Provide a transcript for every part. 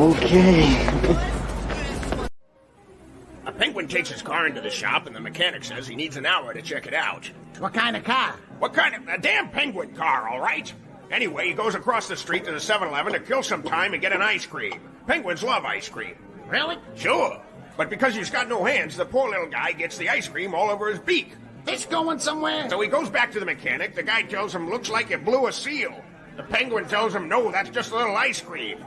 Okay. A penguin takes his car into the shop, and the mechanic says he needs an hour to check it out. What kind of car? What kind of... A damn penguin car, all right? Anyway, he goes across the street to the 7-Eleven to kill some time and get an ice cream. Penguins love ice cream. Really? Sure. But because he's got no hands, the poor little guy gets the ice cream all over his beak. This going somewhere? So he goes back to the mechanic. The guy tells him, looks like you blew a seal. The penguin tells him, no, that's just a little ice cream.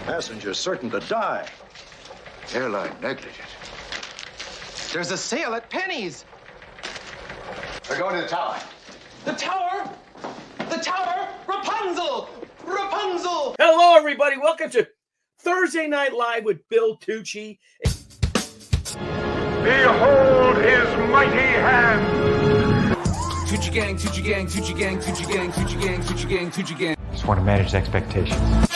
Passengers certain to die. Airline negligent. There's a sale at Penny's. We're going to the tower. The tower? The tower? Rapunzel! Rapunzel! Hello, everybody. Welcome to Thursday Night Live with Bill Tucci. Behold his mighty hand. Tucci gang, Tucci gang, Tucci gang, Tucci gang, Tucci gang, Tucci gang, Tucci gang. Just want to manage expectations.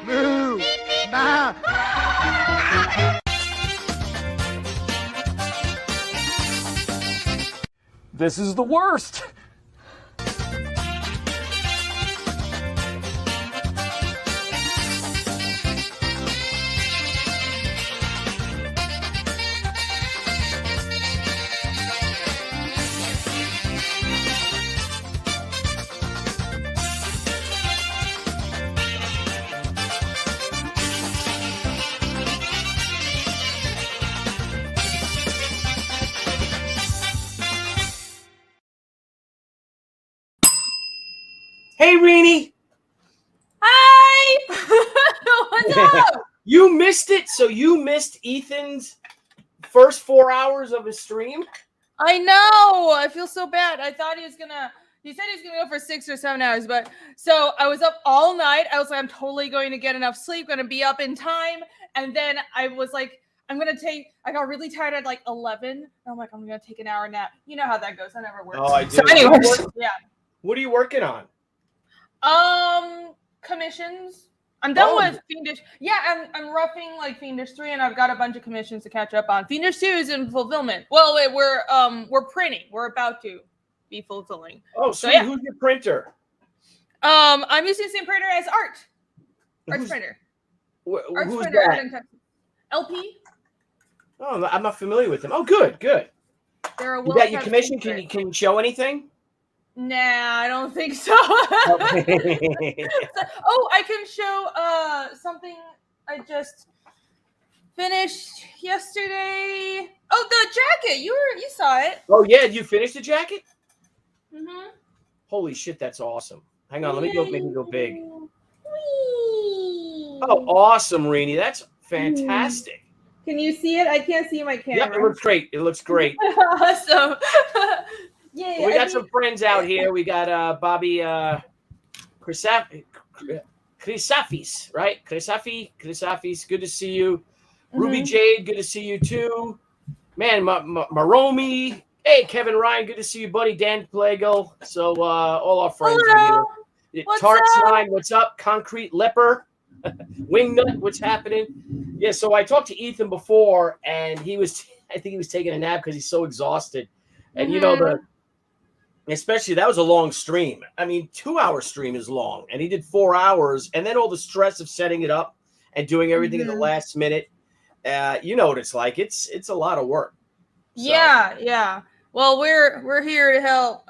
Moo! Nah! This is the worst. Hey, Rini. Hi! What's up? You missed it, so you missed Ethan's first 4 hours of his stream? I know. I feel so bad. I thought he said he was gonna go for 6 or 7 hours, but so I was up all night. I was like, I'm totally going to get enough sleep, gonna be up in time. And then I was like, I got really tired at like 11. And I'm like, I'm gonna take an hour nap. You know how that goes. That never works. Oh, I do. So anyways, yeah. What are you working on? Commissions. I'm done with Fiendish. Yeah, I'm roughing like Fiendish 3, and I've got a bunch of commissions to catch up on. Fiendish 2 is in fulfillment. Well, we're printing. We're about to be fulfilling. Oh, sweet. Yeah. Who's your printer? I'm using the same printer as Art's printer. Art's Who's printer out that? in Texas. LP. Oh, I'm not familiar with them. Oh, good. They're a You got your commission? Can you show anything? Nah, I don't think so. Okay. Oh, I can show something I just finished yesterday. Oh, the jacket. You saw it. Oh, yeah. You finished the jacket? Mm-hmm. Holy shit, that's awesome. Hang on, let me go make it go big. Whee! Oh, awesome, Rini. That's fantastic. Can you see it? I can't see my camera. Yep, it looks great. Awesome. Yeah. We got some friends out here. We got Bobby Chrysafis, right? Chrysafis, good to see you. Mm-hmm. Ruby Jade, good to see you too. Man, Maromi. Hey, Kevin Ryan, good to see you, buddy. Dan Plagle. So all our friends are here. Tarts9, what's up? Concrete Leper. Wingnut, what's happening? Yeah, so I talked to Ethan before, and I think he was taking a nap because he's so exhausted. And you know, especially that was a long stream. I mean, 2-hour stream is long, and he did 4 hours, and then all the stress of setting it up and doing everything in the last minute. You know what it's like. It's a lot of work. So. Yeah. Well, we're here to help.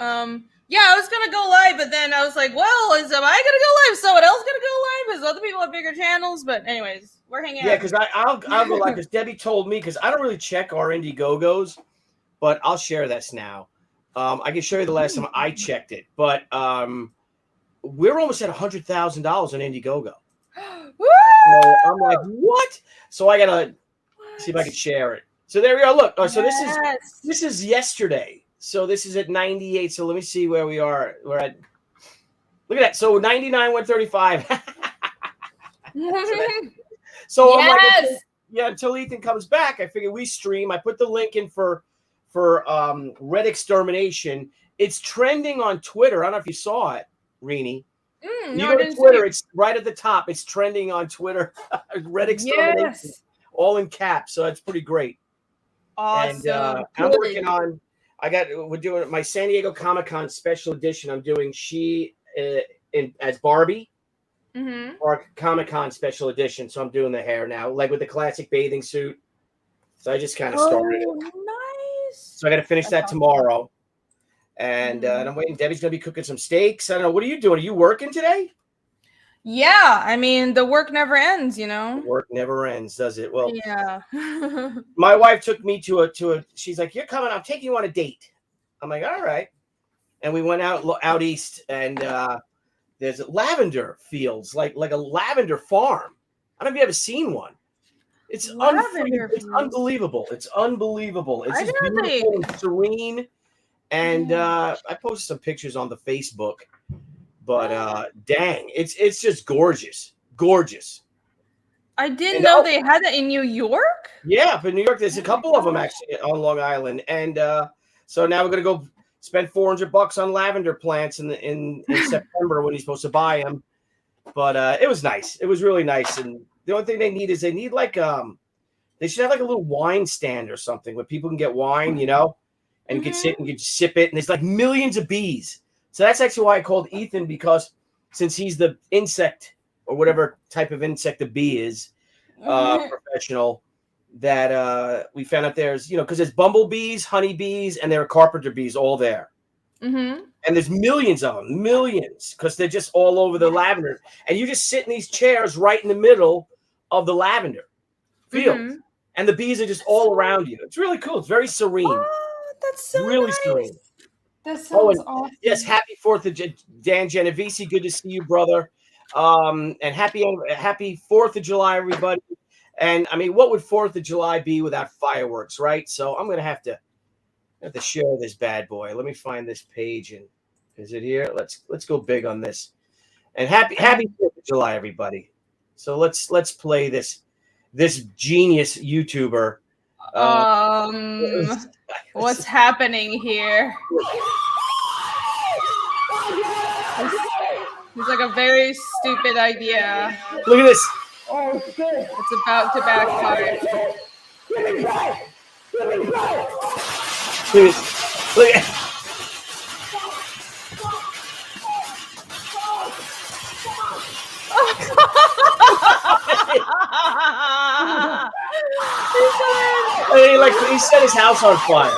Yeah, I was gonna go live, but then I was like, well, am I gonna go live? Someone else gonna go live? Because other people have bigger channels. But anyways, we're hanging out. Yeah, because I'll go live because Debbie told me, because I don't really check our Indiegogos, but I'll share this now. I can show you the last time I checked it, but we're almost at $100,000 on Indiegogo. Woo! So I'm like, what? So I gotta see if I can share it. So there we are. Look, so this is yesterday. So this is at 98. So let me see where we are. We're at. Look at that. So 99, 135. So I'm like, until Ethan comes back, I figure we stream. I put the link in for Red Extermination. It's trending on Twitter. I don't know if you saw it, Rini. You go to Twitter, it's right at the top. It's trending on Twitter. Red Extermination, all in caps. So it's pretty great. Awesome. And I'm working on. We're doing my San Diego Comic-Con special edition. I'm doing as Barbie, or Comic-Con special edition. So I'm doing the hair now, like with the classic bathing suit. So I just kind of started it. Nice. So I got to finish that tomorrow. And I'm waiting. Debbie's going to be cooking some steaks. I don't know. What are you doing? Are you working today? Yeah. I mean, the work never ends, you know? Work never ends, does it? Well, yeah. My wife took me to a, she's like, you're coming, I'm taking you on a date. I'm like, all right. And we went out east, and there's lavender fields, like a lavender farm. I don't know if you've ever seen one. It's unbelievable. It's unbelievable. It's just beautiful and serene. And I posted some pictures on the Facebook, but dang, it's just gorgeous. I didn't know they had that in New York. Yeah, but in New York, there's a couple of them actually on Long Island, and so now we're gonna go spend $400 on lavender plants in September when he's supposed to buy them. But it was nice. It was really nice, and the only thing they need like they should have like a little wine stand or something where people can get wine, you know. And you can sit and you can sip it, and there's like millions of bees. So that's actually why I called Ethan, because since he's the insect or whatever type of insect a bee is, professional, that we found out there's, you know, because there's bumblebees, honeybees, and there are carpenter bees all there. And there's millions of them, because they're just all over the lavender. And you just sit in these chairs right in the middle of the lavender field. And the bees are just all around you. It's really cool. It's very serene. That's so really nice. serene. That sounds awesome. Yes, happy 4th of Dan Genovese. Good to see you, brother. And happy 4th of July, everybody. And I mean, what would 4th of July be without fireworks, right? So I'm gonna have to share this bad boy. Let me find this page, and is it here? Let's go big on this. And happy 4th of July, everybody. So let's play this genius YouTuber. What's happening here? It's like a very stupid idea. Look at this. It's about to backfire. Look at he set his house on fire.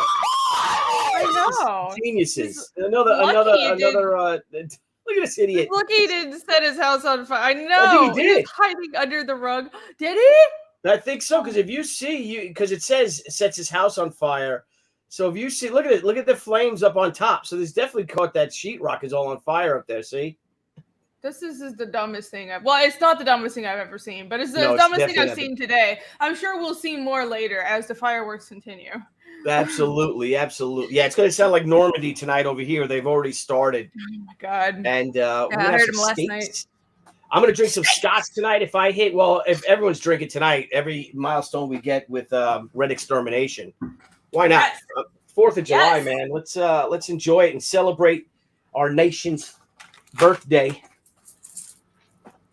I know. Geniuses. Another. Look at this idiot. Look, he didn't set his house on fire. I know. I think he did. He's hiding under the rug. Did he? I think so, because if you see, because it says it sets his house on fire. So if you see, look at it. Look at the flames up on top. So there's definitely caught that sheetrock is all on fire up there. See? This is the dumbest thing it's not the dumbest thing I've ever seen, but it's the dumbest thing I've seen today. I'm sure we'll see more later as the fireworks continue. Absolutely. Yeah, it's going to sound like Normandy tonight over here. They've already started. Oh my God. And I heard him last night. I'm going to drink some scotch tonight if everyone's drinking tonight, every milestone we get with Red Extermination. Why not? 4th of July, man. Let's enjoy it and celebrate our nation's birthday.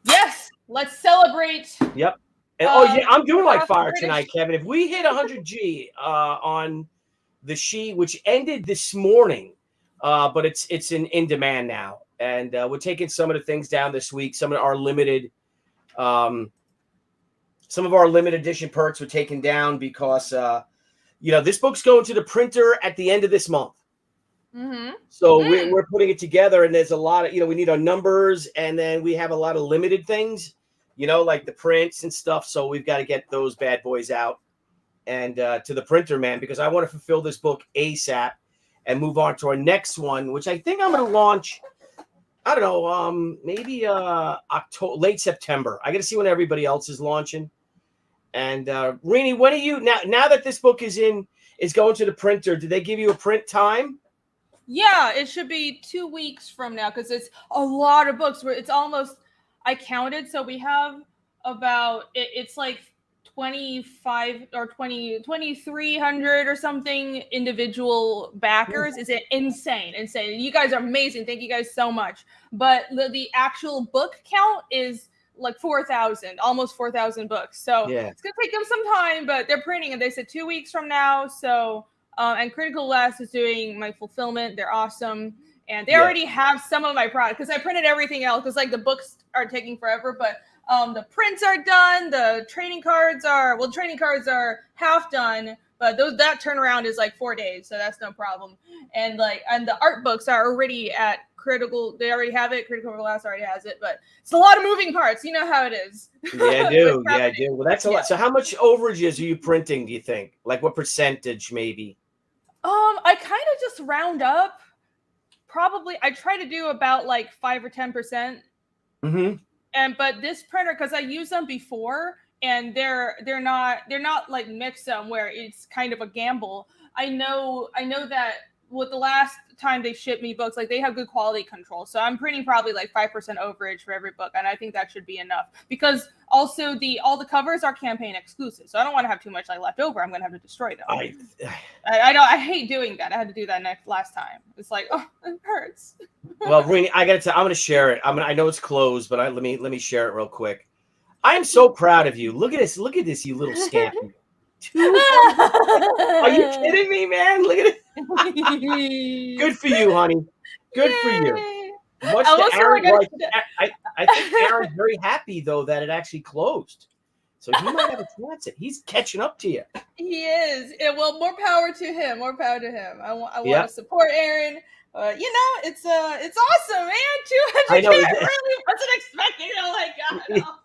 Yes, let's celebrate. Yep. And, I'm doing like fire tonight, Kevin. If we hit 100G on the sheet, which ended this morning, but it's in demand now, and we're taking some of the things down this week. Some of our limited edition perks were taken down because this book's going to the printer at the end of this month. So we're putting it together, and there's a lot of, we need our numbers, and then we have a lot of limited things, like the prints and stuff. So we've got to get those bad boys out and to the printer, man, because I want to fulfill this book ASAP and move on to our next one, which I think I'm going to launch I don't know, maybe October, late September. I got to see when everybody else is launching. And Rini, when are you now that this book is going to the printer? Did they give you a print time? Yeah, it should be 2 weeks from now because it's a lot of books. Where it's almost, I counted, so we have about it's like 25 or 2,300 or something individual backers. It's insane. You guys are amazing. Thank you guys so much. But the actual book count is like 4,000, almost 4,000 books. So it's gonna take them some time, but they're printing, and they said 2 weeks from now. So and Critical Last is doing my fulfillment. They're awesome, and they already have some of my product because I printed everything else because like the books are taking forever, but the prints are done. The trading cards are half done, but that turnaround is like 4 days, so that's no problem. And the art books are already at Critical. They already have it. Critical Glass already has it, but it's a lot of moving parts. You know how it is. Yeah, I do. Yeah, I do. Well, that's a lot. So how much overages are you printing, do you think? Like what percentage maybe? I kind of just round up. Probably I try to do about like 5 or 10%. But this printer, because I used them before, and they're not like Mixum where it's kind of a gamble. I know that with the last time they shipped me books, like they have good quality control. So I'm printing probably like 5% overage for every book, and I think that should be enough because also all the covers are campaign exclusive. So I don't want to have too much like left over. I'm gonna have to destroy them. I hate doing that. I had to do that last time. It's like, oh, it hurts. Well, Rini, I gotta tell, I'm gonna share it. I know it's closed, but let me share it real quick. I am so proud of you. Look at this, you little scamp. Are you kidding me, man? Look at it. Good for you, honey. Good for you. Much to Aaron, I think Aaron's very happy though that it actually closed. So he might have a chance. He's catching up to you. He is. Well, more power to him. More power to him. I want to support Aaron. It's awesome, man. 200K. I really wasn't expecting it. Oh my god.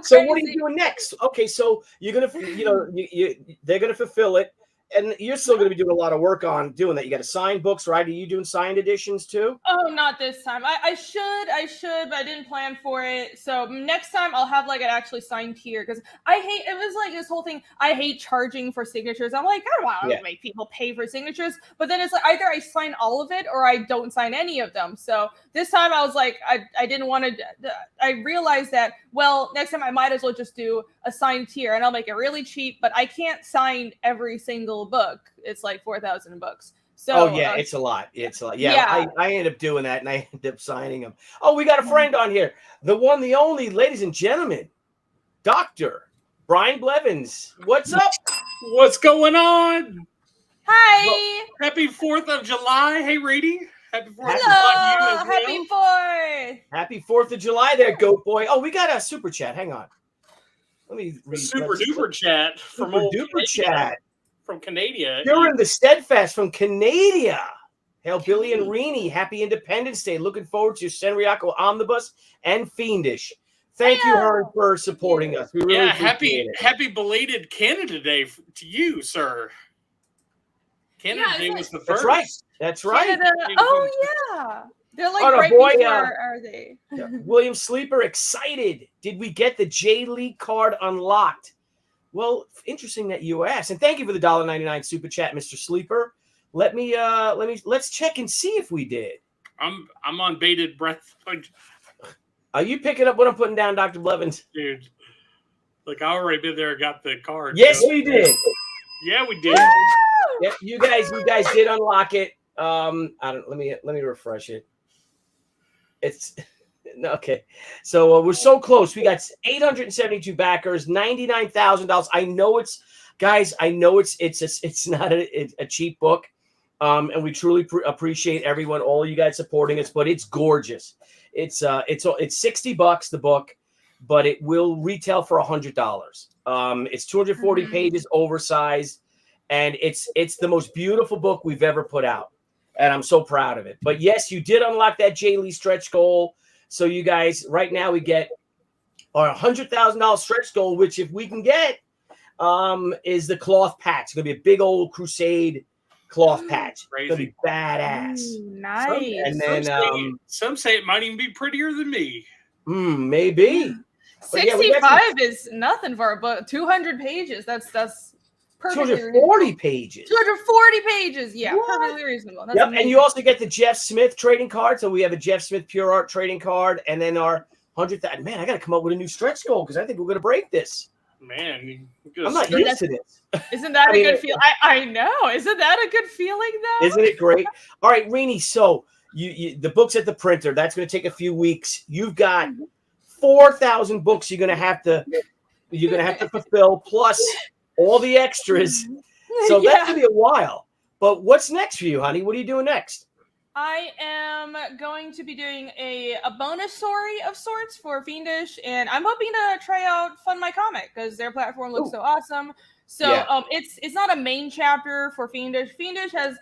So what are you doing next? Okay, so you're gonna, they're gonna fulfill it, and you're still gonna be doing a lot of work on doing that. You got to sign books, right? Are you doing signed editions too? Oh, not this time. I should, but I didn't plan for it. So next time I'll have like an actually signed tier because it was like this whole thing. I hate charging for signatures. I'm like, I don't want to make people pay for signatures, but then it's like either I sign all of it or I don't sign any of them. So this time I was like, I didn't want to. I realized that next time I might as well just do a signed tier, and I'll make it really cheap. But I can't sign every single book. It's like 4,000 books. So it's a lot. It's a lot. Yeah. I ended up doing that, and I ended up signing them. Oh, we got a friend on here, the one, the only, ladies and gentlemen, Dr. Brian Blevins. What's up? What's going on? Hi. Happy 4th of July. Hey, Rady. Happy 4th of July. Happy 4th. Happy 4th of July there, Goat Boy. Oh, we got a super chat. Hang on. Let me read. Super duper chat from duper chat. From Canada. You're in the Steadfast from Canada. Hail Billy and Rini. Happy Independence Day. Looking forward to Senryaku Omnibus and Fiendish. Thank you, Hearn, for supporting us. We really appreciate it. Happy belated Canada Day to you, sir. Canada Day was the first. That's right. Canada. Oh, yeah. They're like before, are they? William Sleeper, excited. Did we get the J League card unlocked? Well, interesting that you asked, and thank you for the $1.99 super chat, Mr. Sleeper. Let's check and see if we did. I'm on bated breath. Are you picking up what I'm putting down, Dr. Blevins? Dude, look, I already been there, got the card. Yes, we did. Yeah, we did. Yeah, you guys did unlock it. Let me refresh it. It's okay. So we're so close. We got 872 backers, $99,000. I know it's not a cheap book. And we truly appreciate everyone, all you guys supporting us, but it's gorgeous. It's $60 the book, but it will retail for $100. It's 240 pages, oversized, and it's the most beautiful book we've ever put out. And I'm so proud of it. But yes, you did unlock that J. Lee stretch goal. So you guys, right now we get our $100,000 stretch goal, which if we can get, is the cloth packs. It's going to be a big old Crusade cloth patch. Crazy. It's gonna be badass. Ooh, nice. And then some say it might even be prettier than me. Maybe. But yeah, 65 is nothing for a book. 200 pages. That's perfectly 240 pages. 240 pages. Yeah, perfectly reasonable. That's amazing. And you also get the Jeff Smith trading card. So we have a Jeff Smith Pure Art trading card, and then our 100,000. Man, I got to come up with a new stretch goal because I think we're going to break this. Man, I'm not used to this. Isn't that a good feeling? I know. Isn't that a good feeling, though? Isn't it great? All right, Rini. So you the book's at the printer. That's going to take a few weeks. You've got 4,000 books you're gonna have to fulfill, plus all the extras. So that's gonna be a while. But what's next for you, honey? What are you doing next? I am going to be doing a bonus story of sorts for Fiendish, and I'm hoping to try out Fund My Comic because their platform looks so awesome. So it's not a main chapter for Fiendish. Fiendish has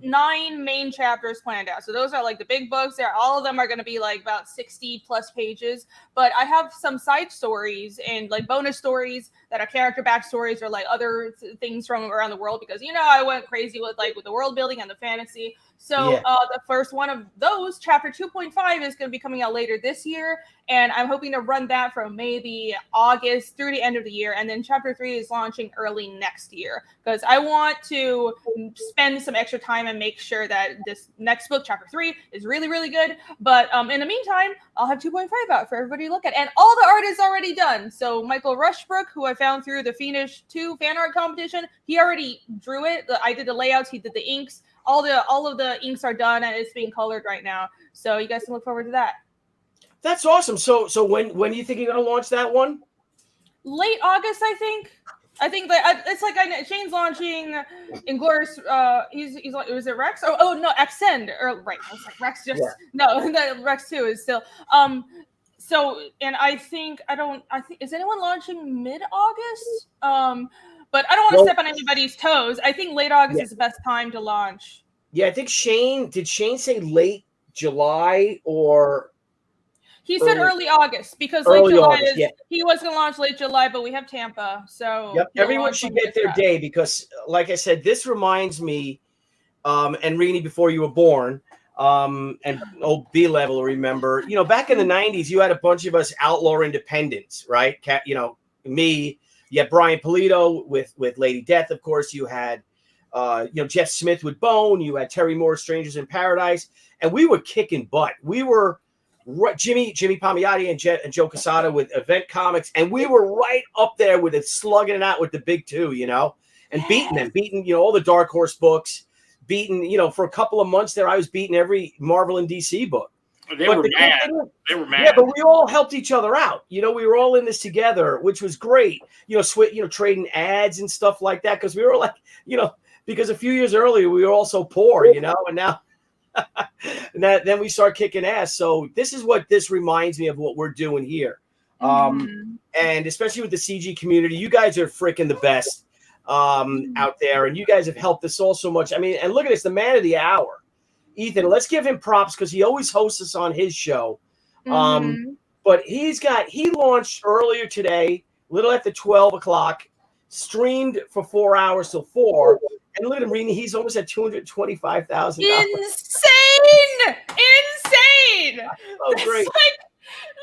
9 main chapters planned out. So those are like the big books. All of them are going to be like about 60 plus pages. But I have some side stories and like bonus stories that are character backstories or like other things from around the world because I went crazy with the world building and the fantasy. So the first one of those, chapter 2.5, is going to be coming out later this year. And I'm hoping to run that from maybe August through the end of the year. And then chapter 3 is launching early next year because I want to spend some extra time and make sure that this next book, chapter 3, is really, really good. But in the meantime, I'll have 2.5 out for everybody to look at. And all the art is already done. So Michael Rushbrook, who I found through the Fiendish 2 fan art competition, he already drew it. I did the layouts. He did the inks. All of the inks are done and it's being colored right now. So you guys can look forward to that. That's awesome. So when do you think you're going to launch that one? Late August, I think. I think that it's like Shane's launching Inglorious. He's like, was it Rex? Oh no, Extend. Or right, I was like Rex. No, Rex 2 is still. So and I think is anyone launching mid-August? But I don't want to step on anybody's toes. I think late August is the best time to launch. Yeah, I think did Shane say late July or? He said early August because late July he was going to launch late July, but we have Tampa. So everyone should get their day because, like I said, this reminds me, and Rini, before you were born, and old B level, remember, back in the 90s, you had a bunch of us outlaw independents, right? Me. You had Brian Polito with Lady Death, of course. You had, Jeff Smith with Bone. You had Terry Moore, Strangers in Paradise, and we were kicking butt. We were Jimmy Palmiotti and Joe Quesada with Event Comics, and we were right up there with it, slugging it out with the big two, and beating all the Dark Horse books, for a couple of months there, I was beating every Marvel and DC book. They were mad. Yeah, but we all helped each other out. We were all in this together, which was great. Trading ads and stuff like that because we were like, because a few years earlier we were all so poor, and now, then we start kicking ass. So this is what this reminds me of what we're doing here, and especially with the CG community, you guys are freaking the best out there, and you guys have helped us all so much. I mean, and look at this, the man of the hour. Ethan, let's give him props because he always hosts us on his show. But he launched earlier today, little after 12 o'clock, streamed for 4 hours till 4. And look at him, Rini, he's almost at $225,000. Insane! Oh, great.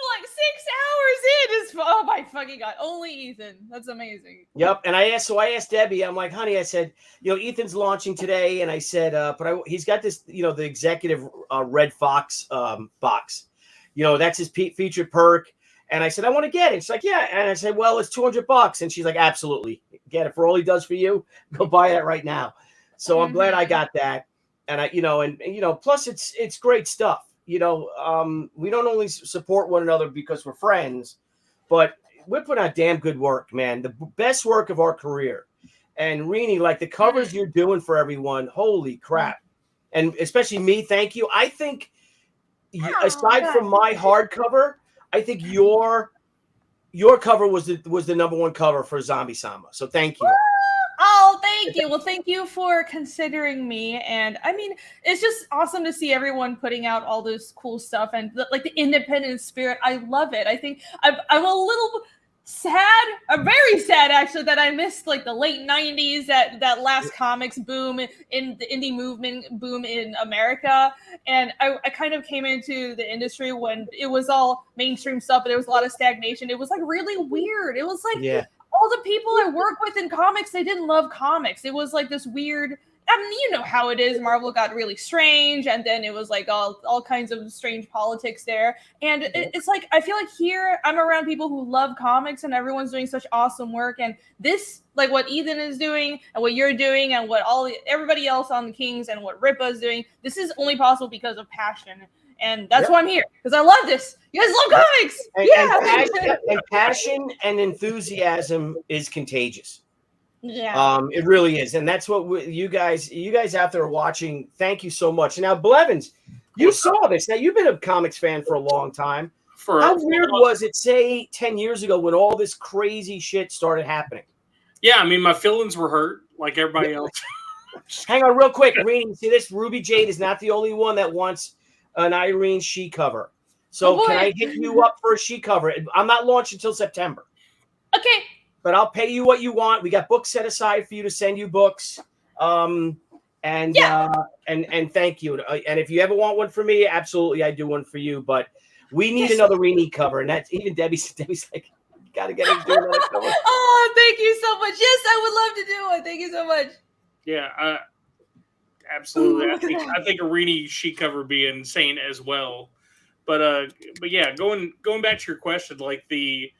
Like 6 hours in is oh my fucking god, only Ethan. That's amazing. Yep. And I asked Debbie, I'm like, honey, I said, Ethan's launching today, and I said, he's got this, the executive Red Fox box, that's his featured perk. And I said, I want to get it. She's like, yeah. And I said, well, it's $200. And she's like, absolutely, get it for all he does for you. Go buy it right now. So I'm glad I got that. And plus it's great stuff. We don't only support one another because we're friends, but we're putting out damn good work, man. The best work of our career. And Rini, like the covers you're doing for everyone, holy crap. And especially me, thank you. I think aside from my hardcover, I think your cover was the number one cover for Zombie Sama. So thank you. Oh, thank you. Well, thank you for considering me. And I mean, it's just awesome to see everyone putting out all this cool stuff and the independent spirit. I love it. I think I'm a little sad. I'm very sad actually that I missed like the late 90s, that last comics boom in the indie movement boom in America. And I kind of came into the industry when it was all mainstream stuff, but there was a lot of stagnation. It was like really weird. It was like all the people I work with in comics, they didn't love comics. It was like this weird, I mean, you know how it is. Marvel got really strange, and then it was like all kinds of strange politics there. And it's like, I feel like here I'm around people who love comics, and everyone's doing such awesome work. And this, like what Ethan is doing, and what you're doing, and what everybody else on the Kings, and what Ripa is doing, this is only possible because of passion. And that's why I'm here, because I love this. You guys love comics. And passion and enthusiasm is contagious. Yeah. It really is. And that's what you guys out there watching, thank you so much. Now, Blevins, you saw this. Now, you've been a comics fan for a long time. How weird was it, say, 10 years ago when all this crazy shit started happening? Yeah, I mean, my feelings were hurt like everybody else. Hang on real quick. Irene, see this? Ruby Jade is not the only one that wants an Irene she cover. So can I hit you up for a she cover? I'm not launching until September. Okay. But I'll pay you what you want. We got books set aside for you to send you books. And thank you. And if you ever want one for me, absolutely, I do one for you. But we need another Rini cover, and that's even Debbie's like, you gotta get him doing another cover. Oh, thank you so much. Yes, I would love to do it. Thank you so much. Yeah, absolutely. I think a Rini sheet cover would be insane as well. But yeah, going back to your question, like the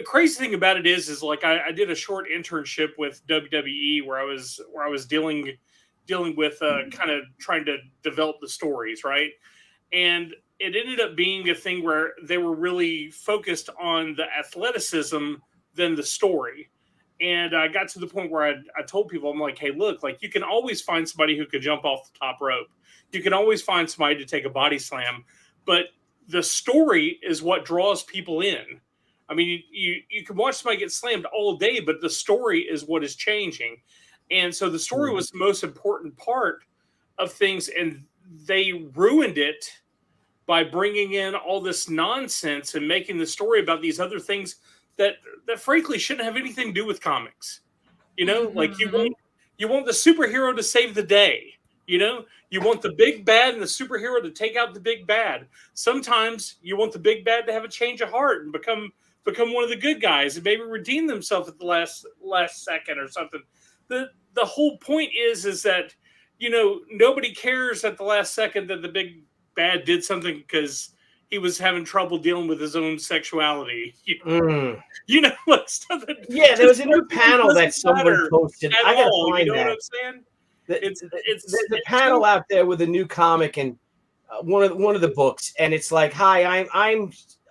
crazy thing about it is like I did a short internship with WWE where I was dealing with kind of trying to develop the stories, right? And it ended up being a thing where they were really focused on the athleticism than the story. And I got to the point where I told people, I'm like, hey, look, like you can always find somebody who could jump off the top rope. You can always find somebody to take a body slam, but the story is what draws people in. I mean, you can watch somebody get slammed all day, but the story is what is changing. And so the story was the most important part of things, and they ruined it by bringing in all this nonsense and making the story about these other things that frankly shouldn't have anything to do with comics. You know, like you want the superhero to save the day. You know, you want the big bad and the superhero to take out the big bad. Sometimes you want the big bad to have a change of heart and become one of the good guys and maybe redeem themselves at the last second or something. The whole point is that, you know, nobody cares at the last second that the big bad did something because he was having trouble dealing with his own sexuality. You know, like stuff that there was a new panel that someone posted. I gotta find you know that. what I'm saying? It's There's a panel out there with a new comic and one of the books, and it's like, hi,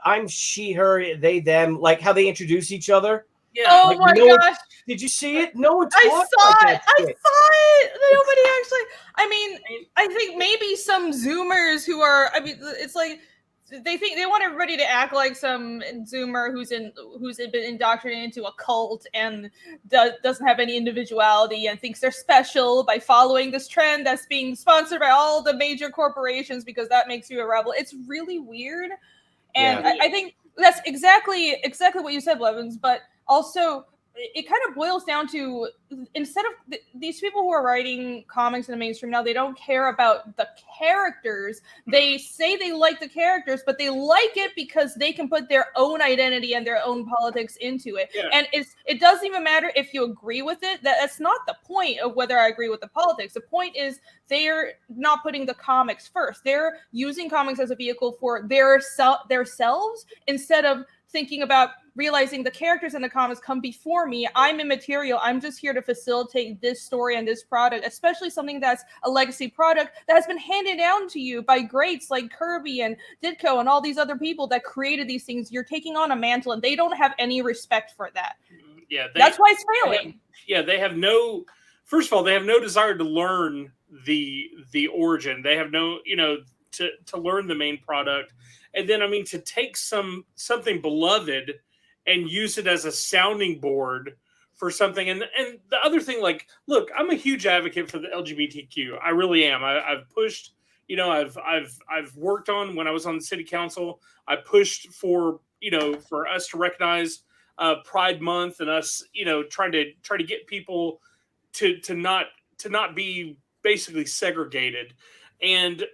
I'm she, her, they, them, like how they introduce each other. Yeah. Oh like, my gosh. Did you see it? No one I talked saw like it. that I shit. saw it. Nobody actually. I mean, I think maybe some Zoomers who are. I mean, it's like they think they want everybody to act like some Zoomer who's been indoctrinated into a cult and doesn't have any individuality and thinks they're special by following this trend that's being sponsored by all the major corporations because that makes you a rebel. It's really weird, and I think that's exactly what you said, Blevins. But also, it kind of boils down to, instead of these people who are writing comics in the mainstream now, they don't care about the characters. They say they like the characters, but they like it because they can put their own identity and their own politics into it. Yeah. And it doesn't even matter if you agree with it. That's not the point of whether I agree with the politics. The point is they're not putting the comics first. They're using comics as a vehicle for their selves instead of thinking about realizing the characters in the comics come before me. I'm immaterial. I'm just here to facilitate this story and this product, especially something that's a legacy product that has been handed down to you by greats like Kirby and Ditko and all these other people that created these things. You're taking on a mantle, and they don't have any respect for that. Yeah, that's why it's failing. They have no. First of all, they have no desire to learn the origin. They have no, to learn the main product. And then, I mean, to take something beloved and use it as a sounding board for something. And the other thing, like, look, I'm a huge advocate for the LGBTQ. I really am. I've pushed, I've worked on when I was on the city council. I pushed for for us to recognize Pride Month and us trying to get people to not be basically segregated. And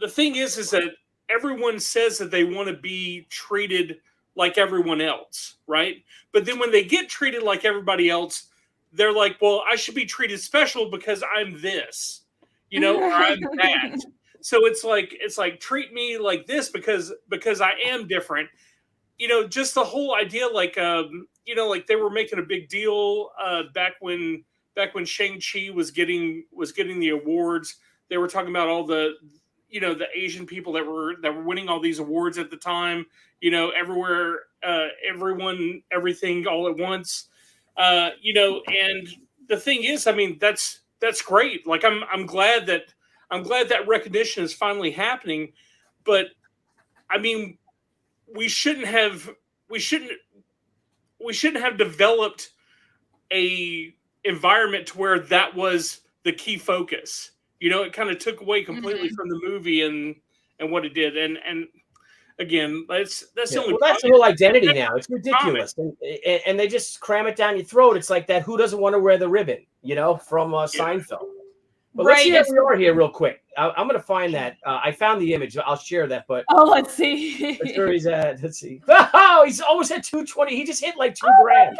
the thing is that everyone says that they want to be treated like everyone else, right? But then when they get treated like everybody else, they're like, well, I should be treated special because I'm this, or I'm that. So it's like treat me like this because I am different. Just the whole idea, like like they were making a big deal back when Shang-Chi was getting the awards. They were talking about all the the Asian people that were winning all these awards at the time. Everywhere, everyone, everything, all at once. And the thing is, I mean, that's great. Like I'm glad that recognition is finally happening. But I mean, we shouldn't have developed a environment to where that was the key focus. It kind of took away completely from the movie and what it did. And again, that's the only. Well, that's the whole identity now. It's ridiculous, and they just cram it down your throat. It's like that. Who doesn't want to wear the ribbon? From Seinfeld. But let's see how we are here real quick. I'm going to find that. I found the image. I'll share that. But let's see. That's where he's at. Let's see. Oh, he's almost at 220. He just hit like $2,000. Oh my God,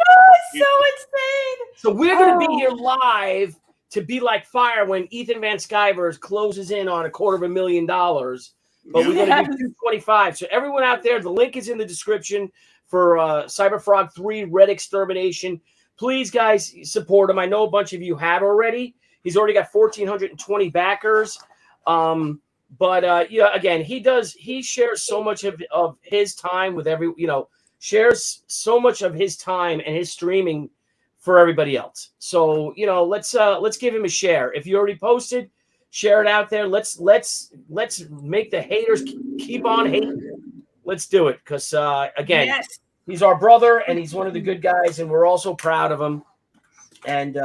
so insane. So we're going to be here live to be like fire when Ethan Van Sciver closes in on $250,000. But we're going to do 225. So everyone out there, the link is in the description for Cyberfrog 3 Red Extermination. Please, guys, support him. I know a bunch of you have already. He's already got 1,420 backers. But again, he shares so much of his time with shares so much of his time and his streaming for everybody else. So, let's give him a share. If you already posted, share it out there. Let's make the haters keep on hating. Let's do it. Because again, he's our brother and he's one of the good guys, and we're also proud of him. And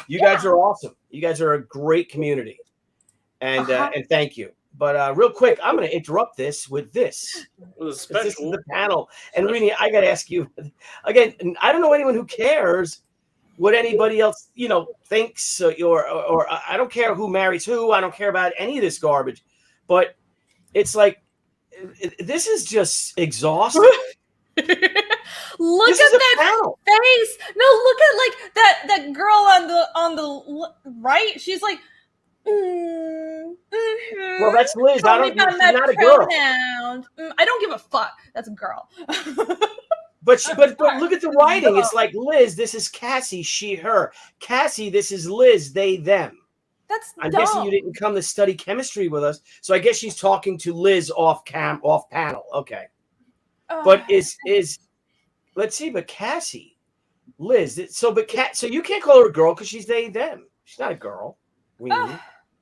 you guys are awesome. You guys are a great community. And thank you. But real quick, I'm going to interrupt this with this. This is the panel. And Rini, I got to ask you again. I don't know anyone who cares what anybody else thinks, or I don't care who marries who. I don't care about any of this garbage. But it's like this is just exhausting. Look at that face. No, look at like that girl on the right. She's like, well, that's Liz. I don't. She's not a girl. I don't give a fuck. That's a girl. But look at the writing. It's like, Liz, this is Cassie, she, her. Cassie, this is Liz, they, them. I'm guessing you didn't come to study chemistry with us, so I guess she's talking to Liz off panel. Okay. But let's see, but Cassie, Liz. So you can't call her a girl because she's they, them. She's not a girl.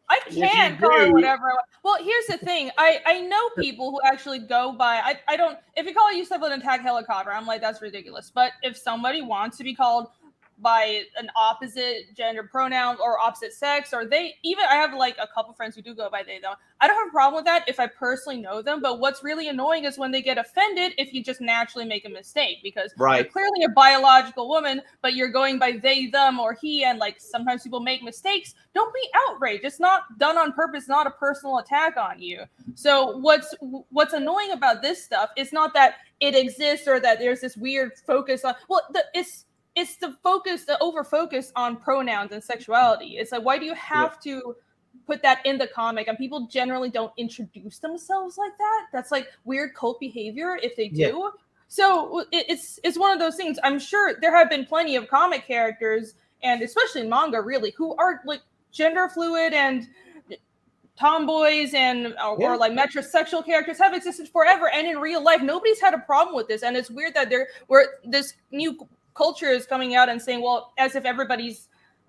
I can call her whatever I want. Well, here's the thing. I know people who actually go by, I don't, if you call yourself an attack helicopter, I'm like, that's ridiculous. But if somebody wants to be called by an opposite gender pronoun or opposite sex, or I have like a couple friends who do go by they, though. I don't have a problem with that if I personally know them. But what's really annoying is when they get offended if you just naturally make a mistake, because you're clearly a biological woman, but you're going by they, them, or he, and like sometimes people make mistakes. Don't be outraged. It's not done on purpose, not a personal attack on you. So what's annoying about this stuff is not that it exists or that there's this weird focus on, it's the over focus on pronouns and sexuality. It's like, why do you have to put that in the comic? And people generally don't introduce themselves like that. That's like weird cult behavior if they do. Yeah. So it's one of those things. I'm sure there have been plenty of comic characters, and especially in manga, really, who are like gender fluid and tomboys and or like metrosexual characters have existed forever. And in real life, nobody's had a problem with this. And it's weird that this new culture is coming out and saying, well, as if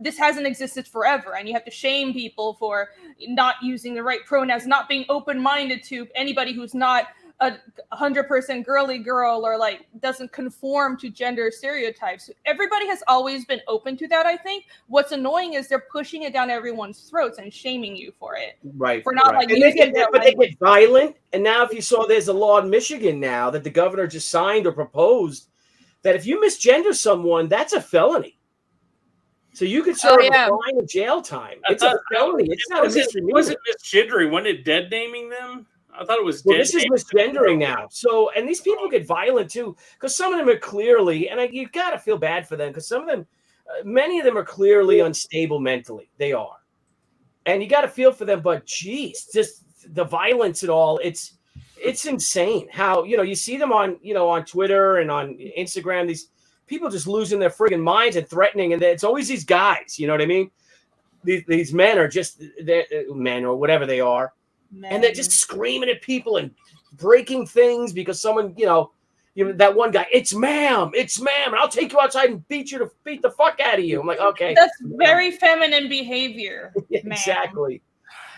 this hasn't existed forever, and you have to shame people for not using the right pronouns, not being open-minded to anybody who's not a 100% girly girl or like doesn't conform to gender stereotypes. Everybody has always been open to that, I think. What's annoying is they're pushing it down everyone's throats and shaming you for it. Right. For not like and they get violent. And now if you saw, there's a law in Michigan now that the governor just signed or proposed that if you misgender someone, that's a felony. So you could serve a fine and jail time. It's a felony. It's not a misdemeanor. It wasn't misgendering. Wasn't it dead naming them? I thought it was dead. This is misgendering now. So, and these people get violent too, because some of them are clearly, and you got to feel bad for them, because some of them, many of them are clearly unstable mentally. They are. And you got to feel for them, but geez, just the violence and all, it's insane how, you see them on, on Twitter and on Instagram, these people just losing their friggin' minds and threatening. And it's always these guys, you know what I mean? These men are just men or whatever they are. And they're just screaming at people and breaking things because someone, that one guy, it's ma'am, and I'll take you outside and beat the fuck out of you. I'm like, okay. That's very feminine behavior. Exactly.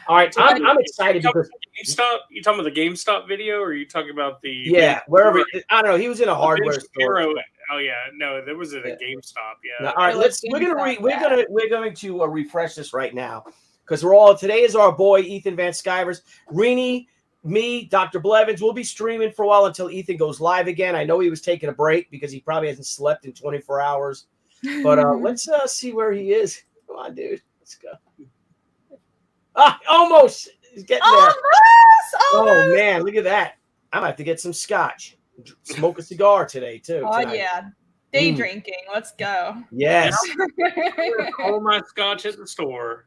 All right, I'm excited because GameStop. You talking about the GameStop video, or are you talking about the wherever? I don't know. He was in a hardware store. Oh yeah, no, there was at a GameStop. Yeah. Now, all right, we're going to refresh this right now. Because today is our boy, Ethan Van Skyvers. Rini, me, Dr. Blevins, we'll be streaming for a while until Ethan goes live again. I know he was taking a break because he probably hasn't slept in 24 hours. But let's see where he is. Come on, dude. Let's go. Almost. He's getting there. Oh, man, look at that. I'm going to have to get some scotch. Smoke a cigar today, too. Oh, yeah. Day drinking. Let's go. Yes. All my scotch at the store.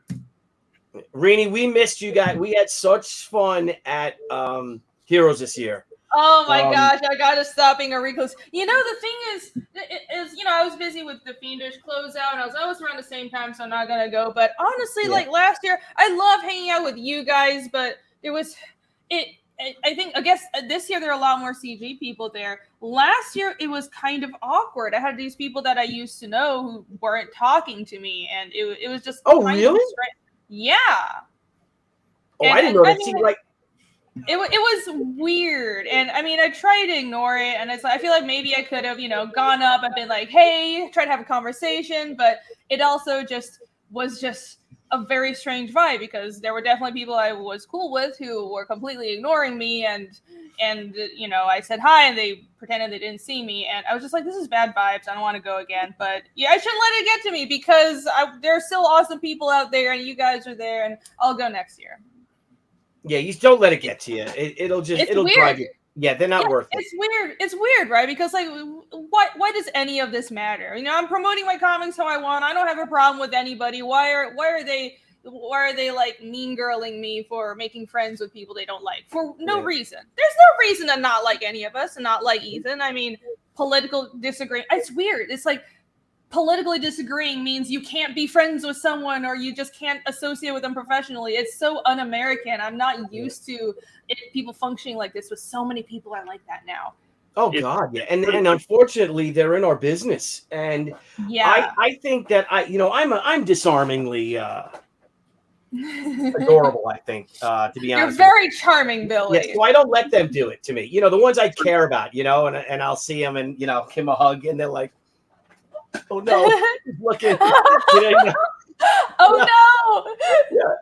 Rini, we missed you guys. We had such fun at Heroes this year. Oh my gosh, I gotta stop being a recluse. The thing is, I was busy with the Fiendish closeout, and I was always around the same time, so I'm not gonna go. But honestly, like last year, I love hanging out with you guys, but I guess this year there are a lot more CG people there. Last year, it was kind of awkward. I had these people that I used to know who weren't talking to me, and it was just really? Yeah. Oh, I didn't know that. It was weird, and I mean, I tried to ignore it, and I feel like maybe I could have, gone up and been like, "Hey," try to have a conversation, but it also was a very strange vibe because there were definitely people I was cool with who were completely ignoring me, and I said hi, and they pretended they didn't see me, and I was just like, "This is bad vibes. I don't want to go again." But yeah, I shouldn't let it get to me because there are still awesome people out there, and you guys are there, and I'll go next year. Yeah, you don't let it get to you. It'll drive you. Yeah, they're not worth it. It's weird, right? Because why does any of this matter? I'm promoting my comics how I want. I don't have a problem with anybody. Why are they like mean girling me for making friends with people they don't like for no reason? There's no reason to not like any of us and not like Ethan. I mean, political disagreement. It's weird. It's like politically disagreeing means you can't be friends with someone or you just can't associate with them professionally. It's so un-American. I'm not used to people functioning like this with so many people are like that now. Oh God, yeah, and unfortunately, they're in our business, and I think that I'm disarmingly adorable. I think to be honest, you're very charming, Billy. Yes, so I don't let them do it to me. The ones I care about, and I'll see them and give them a hug, and they're like, "Oh no, he's looking." Oh no. Yeah.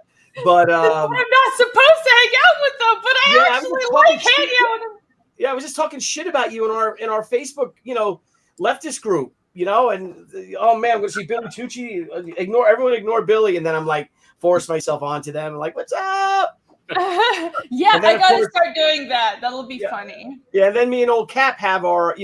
But I'm not supposed to hang out with them, but I actually like hanging out with them. Yeah, I was just talking shit about you in our Facebook, leftist group, and oh man, I'm gonna see Billy Tucci. Ignore Billy, and then I'm like force myself onto them. I'm like, what's up? Yeah, I gotta start doing that. That'll be funny. Yeah, and then me and old Cap have our,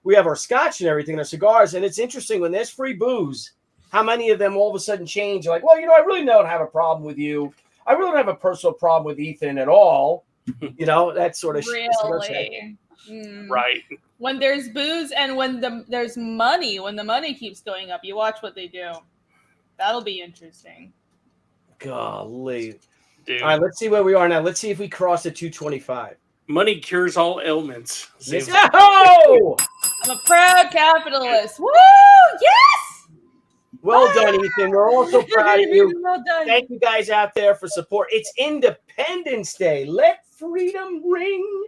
we have our scotch and everything, our cigars, and it's interesting when there's free booze, how many of them all of a sudden change. You're like, well, I really don't have a problem with you. I really don't have a personal problem with Ethan at all. That sort of shit. Really? Right. When there's booze and when there's money, when the money keeps going up, you watch what they do. That'll be interesting. Golly. Dude. All right, let's see where we are now. Let's see if we cross the 225. Money cures all ailments. Oh! I'm a proud capitalist. Woo! Yes! Well done, Ethan. We're all so proud of you. Well done. Thank you guys out there for support. It's Independence Day. Let freedom ring.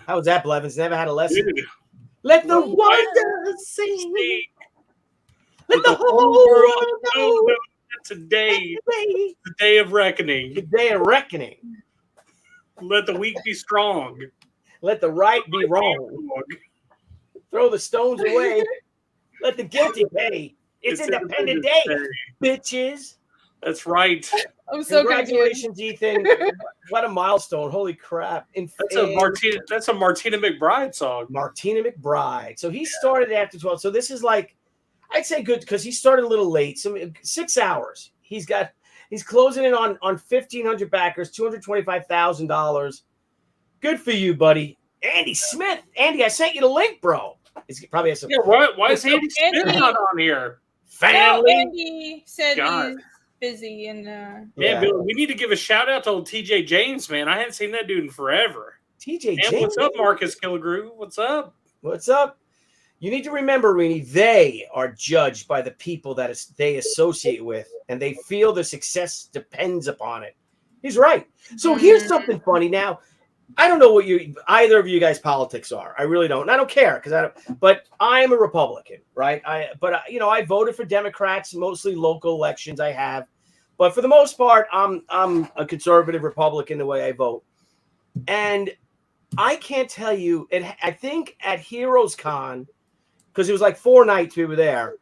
How was that, Blevins? Never had a lesson. Dude, Let the wonders sing. Let the whole world know that today, the day of reckoning. the day of reckoning. Let the weak be strong. Let the right be wrong. Throw the stones away. Let the guilty pay. It's Independent Day, bitches. That's right. I'm so Congratulations, Ethan. What a milestone. Holy crap. That's a Martina McBride song. Martina McBride. So he started after 12. So this is like, I'd say good because he started a little late. So 6 hours. He's closing in on 1,500 backers, $225,000. Good for you, buddy. Andy Smith. Andy, I sent you the link, bro. He probably has some. Yeah, why is Andy Smith not on here? Family. Andy said he's busy and man, Bill, we need to give a shout out to old TJ James, man. I hadn't seen that dude in forever. TJ James. What's up, Marcus Killigrew? What's up? What's up? You need to remember, Rini, they are judged by the people that they associate with, and they feel their success depends upon it. He's right. So here's something funny. Now, I don't know what either of you guys' politics are. I really don't. And I don't care but I am a Republican, right? I voted for Democrats, mostly local elections I have. But for the most part, I'm a conservative Republican the way I vote. And I can't tell you, I think at Heroes Con, because it was like 4 nights we were there,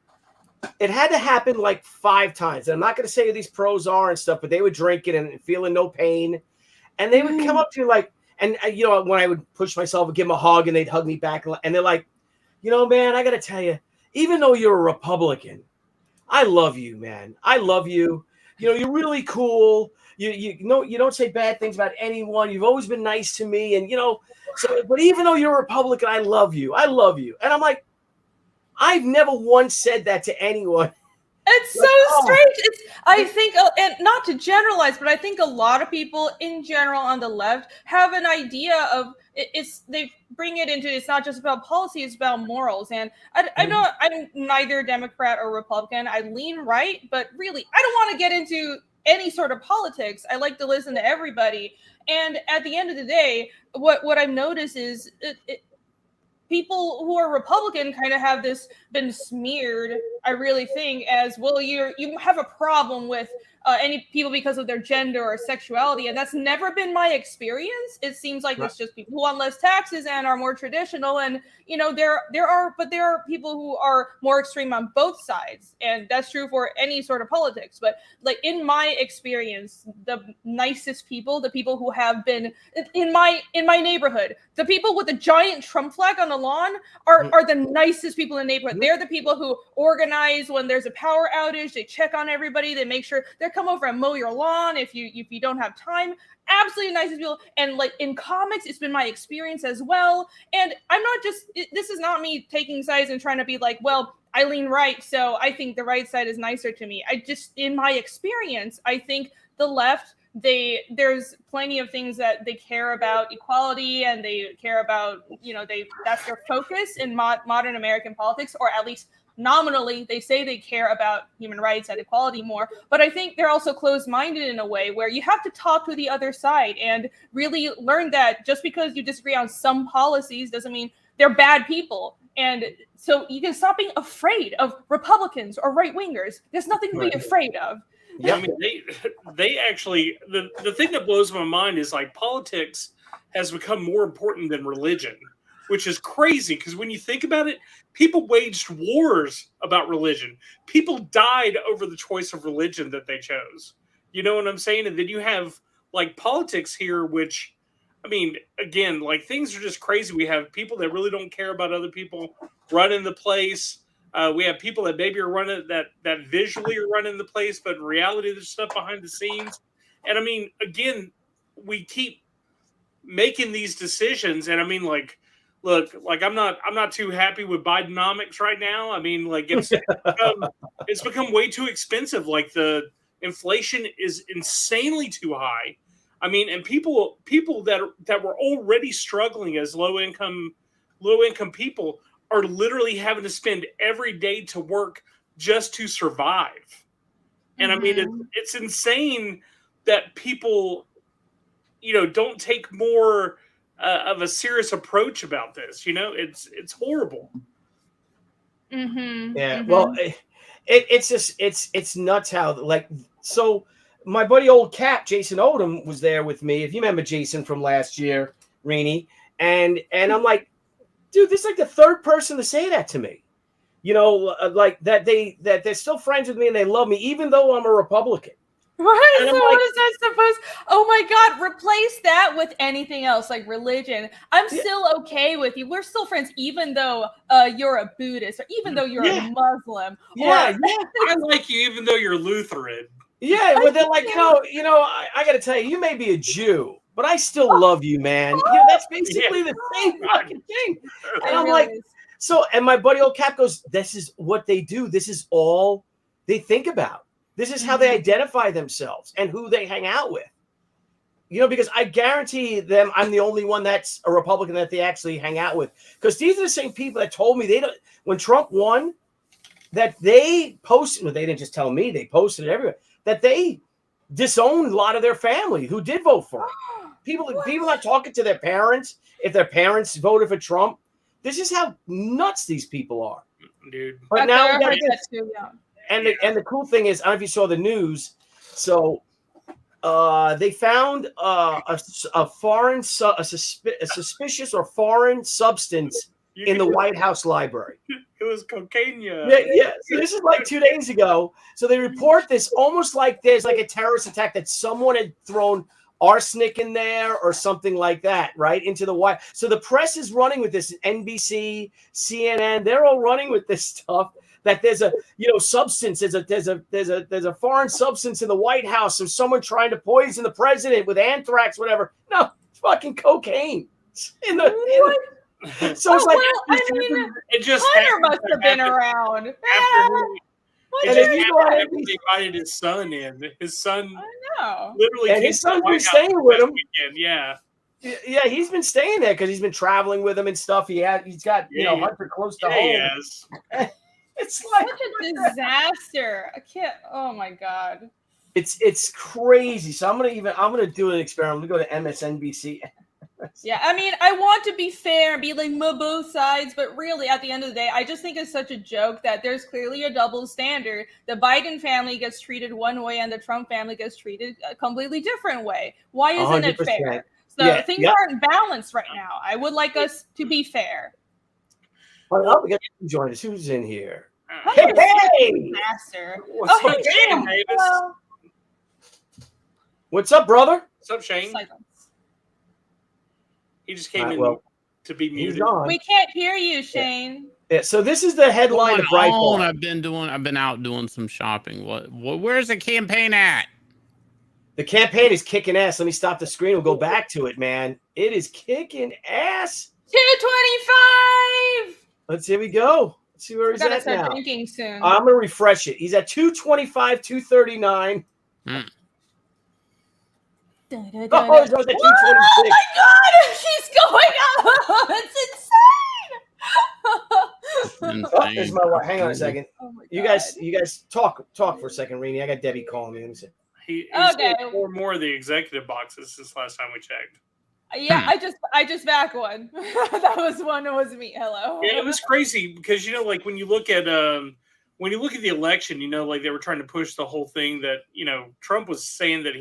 it had to happen like 5 times. And I'm not going to say who these pros are and stuff, but they were drinking and feeling no pain. And they would come up to you like, and when I would push myself and give them a hug and they'd hug me back. And they're like, man, I got to tell you, even though you're a Republican, I love you, man. I love you. You're really cool. You don't say bad things about anyone. You've always been nice to me. And, but even though you're a Republican, I love you. I love you. And I'm like, I've never once said that to anyone. It's so strange. I think, and not to generalize, but I think a lot of people in general on the left have an idea of they bring it into, it's not just about policy, it's about morals. And I know I'm neither Democrat or Republican. I lean right, but really, I don't want to get into any sort of politics. I like to listen to everybody. And at the end of the day, what I've noticed is people who are Republican kind of have been smeared, I really think, as, well, you have a problem with any people because of their gender or sexuality, and that's never been my experience. It seems like it's just people who want less taxes and are more traditional, and there are people who are more extreme on both sides, and that's true for any sort of politics. But like in my experience, the nicest people, the people who have been in my neighborhood, the people with the giant Trump flag on the lawn are the nicest people in the neighborhood. They're the people who organize when there's a power outage. They check on everybody. They make sure they come over and mow your lawn if you don't have time. Absolutely nicest people. And like in comics, it's been my experience as well. And I'm not this is not me taking sides and trying to be like, well, I lean right, so I think the right side is nicer to me. In my experience, I think the left, there's plenty of things that they care about equality, and they care about, that's their focus in modern American politics, or at least nominally they say they care about human rights and equality more. But I think they're also closed-minded in a way where you have to talk to the other side and really learn that just because you disagree on some policies doesn't mean they're bad people. And so you can stop being afraid of Republicans or right-wingers. There's nothing to be afraid of. Yeah, I mean, they actually, the thing that blows my mind is like politics has become more important than religion, which is crazy because when you think about it, people waged wars about religion. People died over the choice of religion that they chose. You know what I'm saying? And then you have like politics here, which, I mean, again, like things are just crazy. We have people that really don't care about other people running the place. We have people that maybe are running that visually are running the place, but in reality, there's stuff behind the scenes. And I mean, again, we keep making these decisions. And I mean, like, look, like I'm not too happy with Bidenomics right now. I mean, like it's become way too expensive. Like the inflation is insanely too high. I mean, and people that were already struggling as low income people are literally having to spend every day to work just to survive. And I mean, it's insane that people, don't take more of a serious approach about this. You know, it's horrible. Mm-hmm. Yeah. Mm-hmm. Well, it's just it's nuts how like so. My buddy old Cap Jason Odom was there with me. If you remember Jason from last year, Rainey, and I'm like, dude, this is like the third person to say that to me. You know, like that they're still friends with me and they love me, even though I'm a Republican. What is, And I'm so like- what is that supposed? Oh my God! Replace that with anything else, like religion. I'm still okay with you. We're still friends, even though you're a Buddhist, or even though you're a Muslim. Yeah, I like you, even though you're Lutheran. Yeah, but they're like, you know, I got to tell you, you may be a Jew, but I still love you, man. You know, that's basically the same fucking thing. And I'm like, so, and my buddy old Cap goes, this is what they do. This is all they think about. This is how they identify themselves and who they hang out with. You know, because I guarantee them I'm the only one that's a Republican that they actually hang out with. Because these are the same people that told me they don't, when Trump won, that they posted, well, they didn't just tell me, they posted it everywhere, that they disowned a lot of their family who did vote for him. People not talking to their parents if their parents voted for Trump. This is how nuts these people are, dude. But now we gotta get, too, yeah. and the cool thing is, I don't know if you saw the news. So they found a suspicious or foreign substance in the White House library. It was cocaine. Yeah. So this is like 2 days ago. So they report this almost like there's like a terrorist attack that someone had thrown arsenic in there or something like that, right? Into the White. So the press is running with this. NBC, CNN, they're all running with this stuff. That there's a substance, there's a foreign substance in the White House. There's someone trying to poison the president with anthrax, whatever. No, it's fucking cocaine. So it's like, it just Hunter must have been around. He invited his son in. His son literally, and his son's been staying with him. Yeah, he's been staying there because he's been traveling with him and stuff. He's got Hunter close to home. Yes. It's like such a disaster. I can't. Oh my God. It's crazy. So I'm gonna do an experiment. I'm gonna go to MSNBC. Yeah, I mean, I want to be fair and be like both sides, but really, at the end of the day, I just think it's such a joke that there's clearly a double standard. The Biden family gets treated one way, and the Trump family gets treated a completely different way. Why isn't it fair? So things aren't balanced right now. I would like us to be fair. Oh, we got to join us. Who's in here? Hey! Disaster. What's up, Shane Davis? What's up, brother? What's up, Shane? He just came in to be muted. We can't hear you, Shane. Yeah. So this is the headline of Breitbart. I've been out doing some shopping. Where's the campaign at? The campaign is kicking ass. Let me stop the screen. We'll go back to it, man. It is kicking ass. 225. Here we go. Let's see where he's at now. Start drinking soon. I'm gonna refresh it. He's at 225, 239. Oh he's at 226. Oh my God, he's going up! It's insane. There's my wife. Hang on a second. Oh you guys talk for a second, Rainey. I got Debbie calling me. Let me see. He's sold 4 more of the executive boxes since last time we checked. Yeah, I just back one. That was one. It was me. Hello. Yeah, it was crazy because like when you look at the election, like they were trying to push the whole thing that Trump was saying that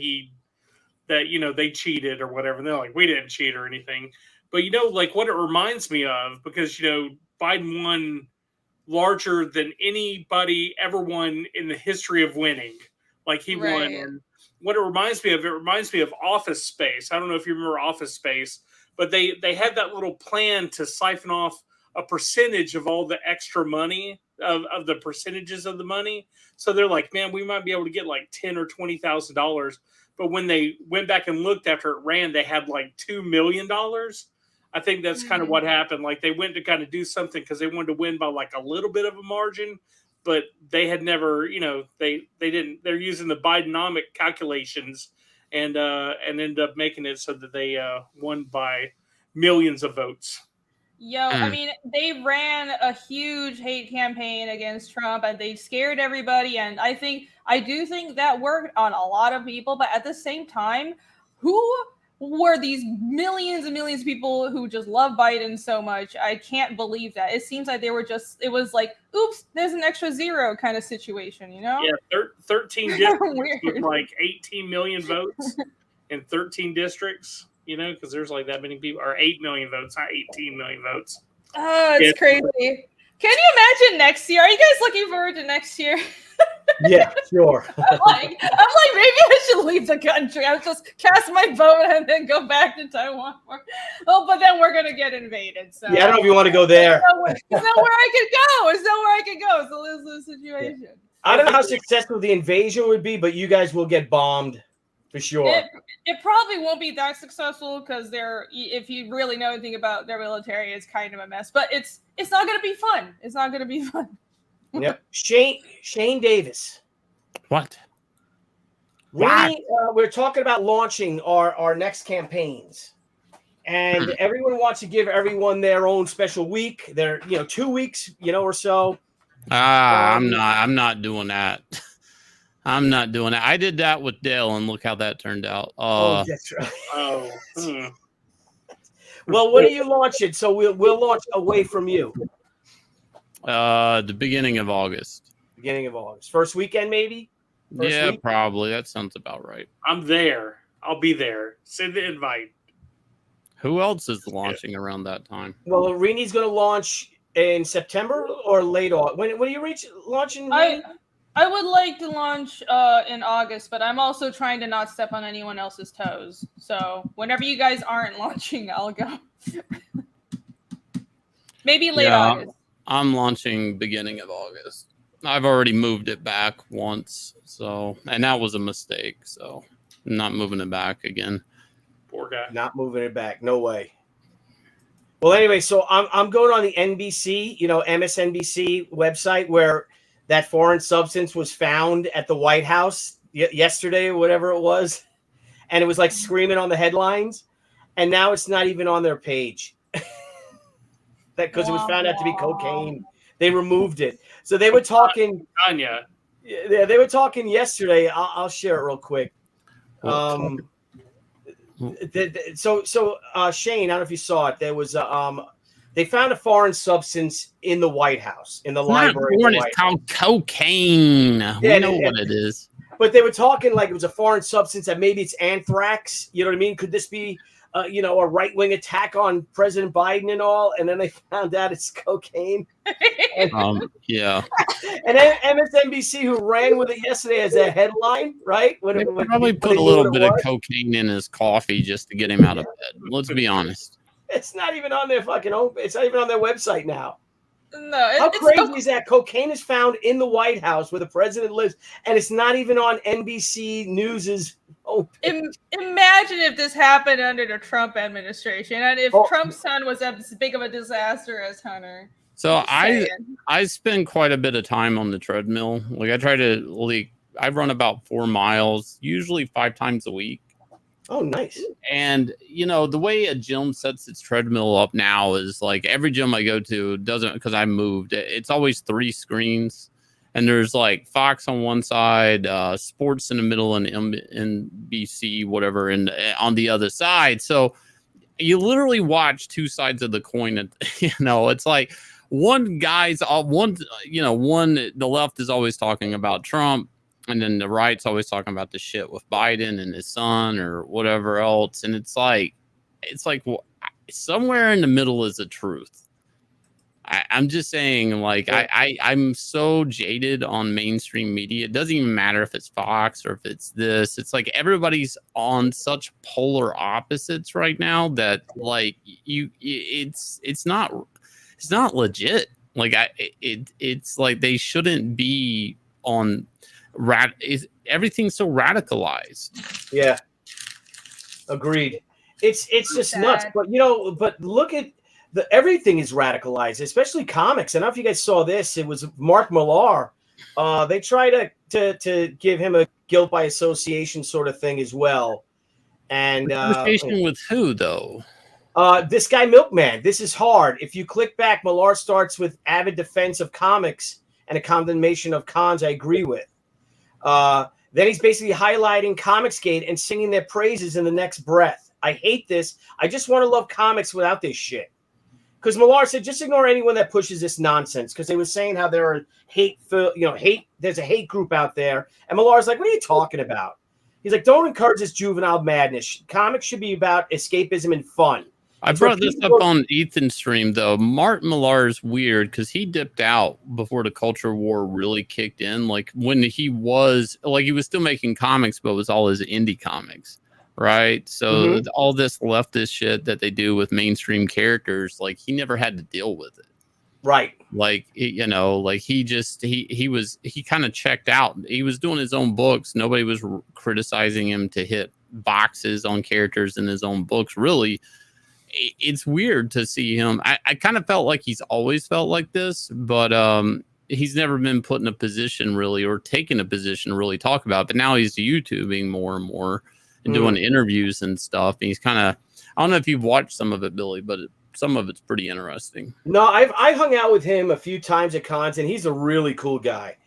they cheated or whatever. And they're like, we didn't cheat or anything. But like what it reminds me of, because Biden won larger than anybody ever won in the history of winning. Like he won. And what it reminds me of Office Space. I don't know if you remember Office Space, but they had that little plan to siphon off a percentage of all the extra money of the percentages of the money. So they're like, man, we might be able to get like $10,000 or $20,000. But when they went back and looked after it ran, they had like $2 million. I think that's kind of what happened. Like they went to kind of do something because they wanted to win by like a little bit of a margin, but they had never, they didn't. They're using the Bidenomic calculations and ended up making it so that they won by millions of votes. I mean, they ran a huge hate campaign against Trump and they scared everybody. And I do think that worked on a lot of people. But at the same time, who were these millions and millions of people who just love Biden so much. I can't believe that. It seems like it was like, oops, there's an extra zero kind of situation, you know? Yeah, 13 districts with like 18 million votes in 13 districts, you know, because there's like that many people, or 8 million votes, not 18 million votes. Oh, it's crazy. Can you imagine next year? Are you guys looking forward to next year? Yeah, sure. I'm like, maybe I should leave the country. I'll just cast my vote and then go back to Taiwan. Oh, but then we're gonna get invaded. So yeah, I don't know if you want to go there. There's nowhere I could go. There's nowhere I could go. It's a lose-lose situation. Yeah. I don't know how successful the invasion would be, but you guys will get bombed for sure. It probably won't be that successful because if you really know anything about their military, it's kind of a mess. But it's not gonna be fun. It's not gonna be fun. Yep. Shane Davis. What? We're talking about launching our next campaigns, and everyone wants to give everyone their own special week. Their 2 weeks, or so. I'm not doing that. I'm not doing it. I did that with Dale, and look how that turned out. Oh, that's right. Oh. Well, when are you launching? So we'll launch away from you. The beginning of August. Beginning of August. First weekend, maybe? Yeah, probably. That sounds about right. I'm there. I'll be there. Send the invite. Who else is launching around that time? Well, Rini's going to launch in September or late August. When do you launching? I would like to launch in August, but I'm also trying to not step on anyone else's toes. So whenever you guys aren't launching, I'll go. Maybe late August. I'm launching beginning of August. I've already moved it back once, and that was a mistake. So I'm not moving it back again. Poor guy. Not moving it back. No way. Well, anyway, so I'm going on the NBC, MSNBC website where that foreign substance was found at the White House yesterday or whatever it was, and it was like screaming on the headlines, and now it's not even on their page. That because it was found out to be cocaine. They removed it. So they were talking. Tanya. Yeah, they were talking yesterday. I'll share it real quick. So Shane, I don't know if you saw it. There was they found a foreign substance in the White House, in the library. It's called cocaine. We know what it is. But they were talking like it was a foreign substance, that maybe it's anthrax. You know what I mean? Could this be a right-wing attack on President Biden and all, and then they found out it's cocaine. Yeah. And then MSNBC, who ran with it yesterday as a headline, right? They probably put a little bit of cocaine in his coffee just to get him out of bed. Let's be honest. It's not even on their fucking open. It's not even on their website now. No, how crazy is that? Cocaine is found in the White House where the president lives, and it's not even on NBC News's homepage. Imagine if this happened under the Trump administration, and if Trump's son was as big of a disaster as Hunter. So I spend quite a bit of time on the treadmill. Like I run about 4 miles, usually 5 times a week. Oh, nice. And, the way a gym sets its treadmill up now is like every gym I go to doesn't, because I moved, it's always 3 screens. And there's like Fox on one side, sports in the middle, and NBC, whatever, and on the other side. So you literally watch 2 sides of the coin. It's like the left is always talking about Trump. And then the right's always talking about the shit with Biden and his son or whatever else. And it's like somewhere in the middle is the truth. I'm just saying, like, I'm so jaded on mainstream media. It doesn't even matter if it's Fox or if it's this. It's like everybody's on such polar opposites right now that like it's not legit. Like it's like they shouldn't be on. Everything's so radicalized. Yeah, agreed. It's just nuts. But but look at everything is radicalized, especially comics. I don't know if you guys saw this. It was Mark Millar. They try to give him a guilt by association sort of thing as well. And association with who though? This guy Milkman. This is hard. If you click back, Millar starts with avid defense of comics and a condemnation of cons. I agree with. Then he's basically highlighting Comicsgate and singing their praises in the next breath. I hate this. I just want to love comics without this shit. Because Millar said, just ignore anyone that pushes this nonsense. Because they were saying how there are there's a hate group out there. And Millar's like, what are you talking about? He's like, don't encourage this juvenile madness. Comics should be about escapism and fun. I brought this up on Ethan's stream, though. Martin Millar is weird because he dipped out before the culture war really kicked in. Like when he was still making comics, but it was all his indie comics, right? So all this leftist shit that they do with mainstream characters, like he never had to deal with it. Right. Like, you know, like he kind of checked out. He was doing his own books. Nobody was criticizing him to hit boxes on characters in his own books. Really, it's weird to see him. I kind of felt like he's always felt like this, but he's never been put in a position really or taken a position to really talk about it. But now he's YouTubing more and more and doing interviews and stuff. And he's kind of, I don't know if you've watched some of it, Billy, but some of it's pretty interesting. No, I hung out with him a few times at cons, and he's a really cool guy.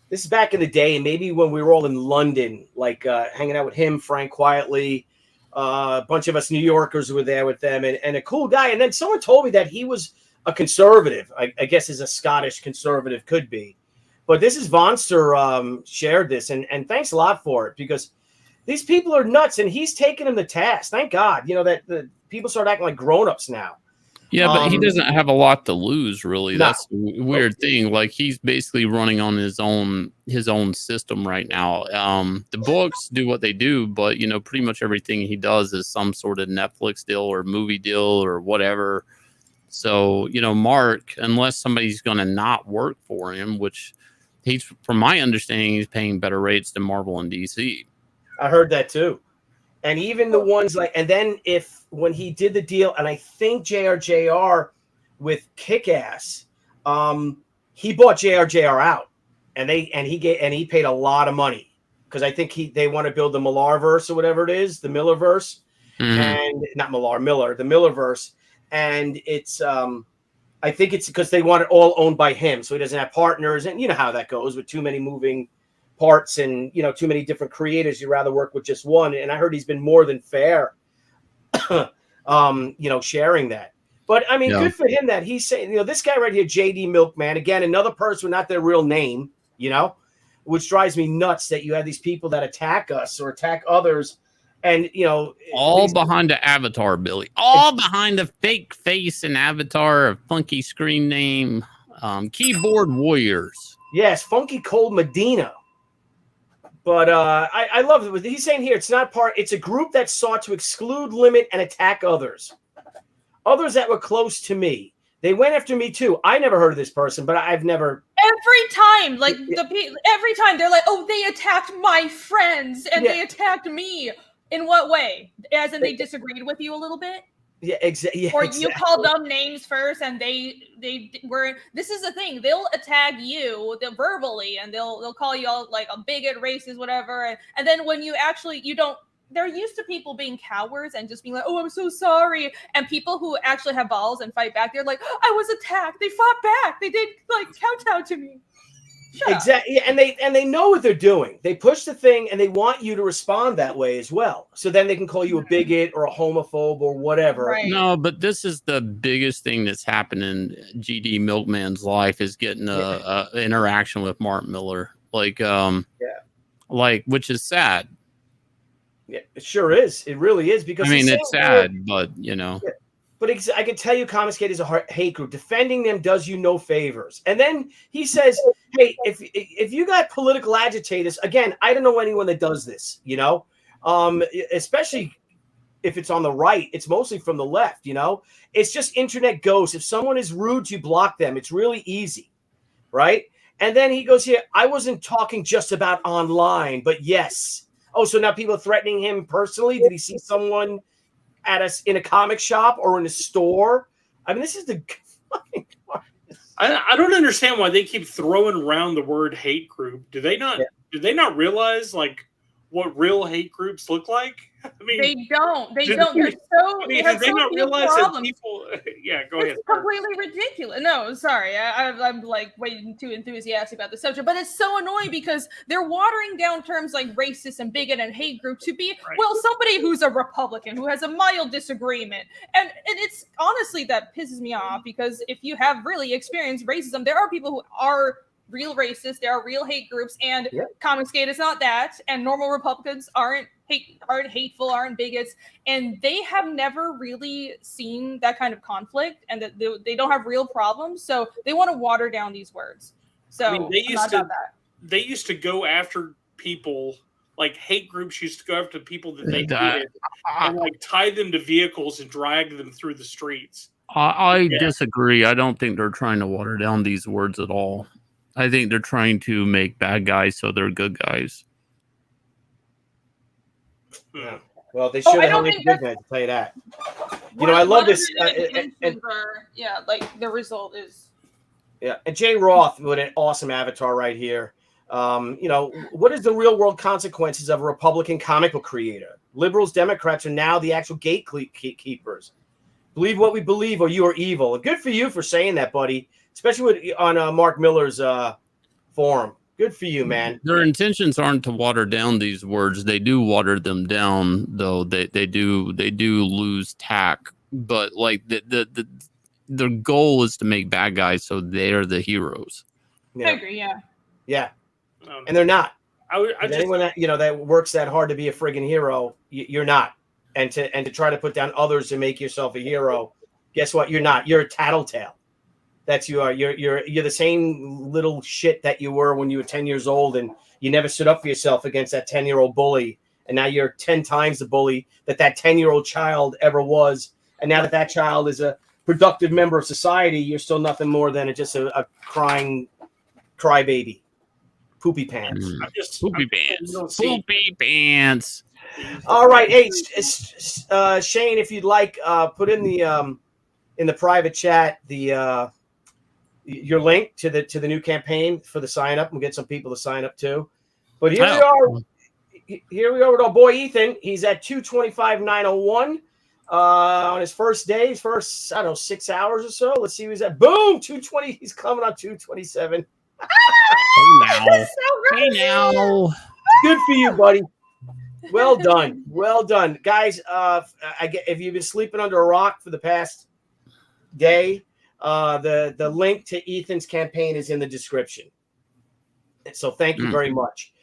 This is back in the day, and maybe when we were all in London, like hanging out with him, Frank Quietly, a bunch of us New Yorkers were there with them, and a cool guy. And then someone told me that he was a conservative. I guess as a Scottish conservative could be. But this is Vonster shared this, and thanks a lot for it, because these people are nuts, and he's taking them to task. Thank God, you know, that the people start acting like grown-ups now. Yeah, but he doesn't have a lot to lose, really. No. That's the weird thing. Like he's basically running on his own system right now. The books do what they do, but you know, pretty much everything he does is some sort of Netflix deal or movie deal or whatever. So, you know, Mark, unless somebody's going to not work for him, which he's, from my understanding, he's paying better rates than Marvel and DC. I heard that too. And even the ones like, and then when he did the deal, and I think JRJR with Kick-Ass, he bought JRJR out, and he paid a lot of money because I think they want to build the Millarverse or whatever it is, the Millerverse, and not Miller, the Millerverse, and it's I think it's because they want it all owned by him, so he doesn't have partners, and you know how that goes with too many moving parts and, you know, too many different creators. You'd rather work with just one. And I heard he's been more than fair, you know, sharing that. But I mean, good for him that he's saying, you know, this guy right here, JD Milkman, again, another person, not their real name, you know, which drives me nuts that you have these people that attack us or attack others. And, you know, all behind the avatar, Billy, all behind a fake face and avatar, a funky screen name, keyboard warriors. Yes. Funky Cold Medina. But I love it. He's saying here, it's a group that sought to exclude, limit, and attack others. Others that were close to me. They went after me too. I never heard of this person, but I've never. Every time, every time they're like, oh, they attacked my friends and they attacked me. In what way? As in they disagreed with you a little bit? Yeah, exactly. Yeah, or you called them names first, and they were. This is the thing. They'll attack you verbally, and they'll call you all like a bigot, racist, whatever. And then when you don't. They're used to people being cowards and just being like, "Oh, I'm so sorry." And people who actually have balls and fight back, they're like, "I was attacked. They fought back. They did like kowtow to me." Exactly, and they know what they're doing. They push the thing, and they want you to respond that way as well. So then they can call you a bigot or a homophobe or whatever. Right. No, but this is the biggest thing that's happened in GD Milkman's life is getting a interaction with Mark Miller, like which is sad. Yeah, it sure is. It really is, because I mean it's sad, but you know. Yeah. But I can tell you, Comicsgate is a hate group. Defending them does you no favors. And then he says, "Hey, if you got political agitators, again, I don't know anyone that does this. You know, especially if it's on the right. It's mostly from the left. You know, it's just internet ghosts. If someone is rude, you block them. It's really easy, right?" And then he goes here. I wasn't talking just about online, but yes. Oh, so now people are threatening him personally? Did he see someone at us in a comic shop or in a store? I mean, this is the fucking. I don't understand why they keep throwing around the word hate group. Do they not? Do they not realize like what real hate groups look like? I mean, They don't. They did don't. they- They're so. I mean, they have did they so not few realize that problems. people? Yeah, go ahead. It's completely ridiculous. No, sorry. I'm like way too enthusiastic about the subject, but it's so annoying because they're watering down terms like racist and bigot and hate group to be, well, somebody who's a Republican who has a mild disagreement. And it's honestly that pisses me off because if you have really experienced racism, there are people who are real racist, there are real hate groups, and Comicsgate is not that, and normal Republicans aren't hateful, aren't bigots, and they have never really seen that kind of conflict, and that they don't have real problems, so they want to water down these words. So I mean, they that. used to go after people, like hate groups used to go after people that they hated and like tie them to vehicles and drag them through the streets. I disagree. I don't think they're trying to water down these words at all. I think they're trying to make bad guys so they're good guys. Yeah. Well, they should have held it good guys, to tell you that. You know, I love this. Like the result is. Yeah, and Jay Roth with an awesome avatar right here. You know, what is the real world consequences of a Republican comic book creator? Liberals, Democrats are now the actual gatekeepers. Believe what we believe, or you are evil. Good for you for saying that, buddy. Especially on Mark Miller's forum. Good for you, man. Their intentions aren't to water down these words. They do water them down, though. They do lose tack. But like the goal is to make bad guys so they're the heroes. Yeah. I agree. Yeah, and they're not. Anyone that that works that hard to be a friggin' hero, you're not. And to try to put down others to make yourself a hero, guess what? You're not. You're a tattletale. That's you are. You're the same little shit that you were when you were 10 years old, and you never stood up for yourself against that 10-year-old bully, and now you're 10 times the bully that 10-year-old child ever was. And now that child is a productive member of society, you're still nothing more than just a crying crybaby, poopy pants. Poopy pants. All right, hey, Shane, if you'd like, put in the private chat your link to the new campaign for the sign up. We'll get some people to sign up too. But here we are. Here we are with our boy Ethan. He's at 225,901 on his first day, his first 6 hours or so. Let's see who's at. Boom, 220. He's coming on 227. Hey now. Good for you, buddy. Well done. Well done. Guys, if you've been sleeping under a rock for the past day, the link to Ethan's campaign is in the description. So thank you very much.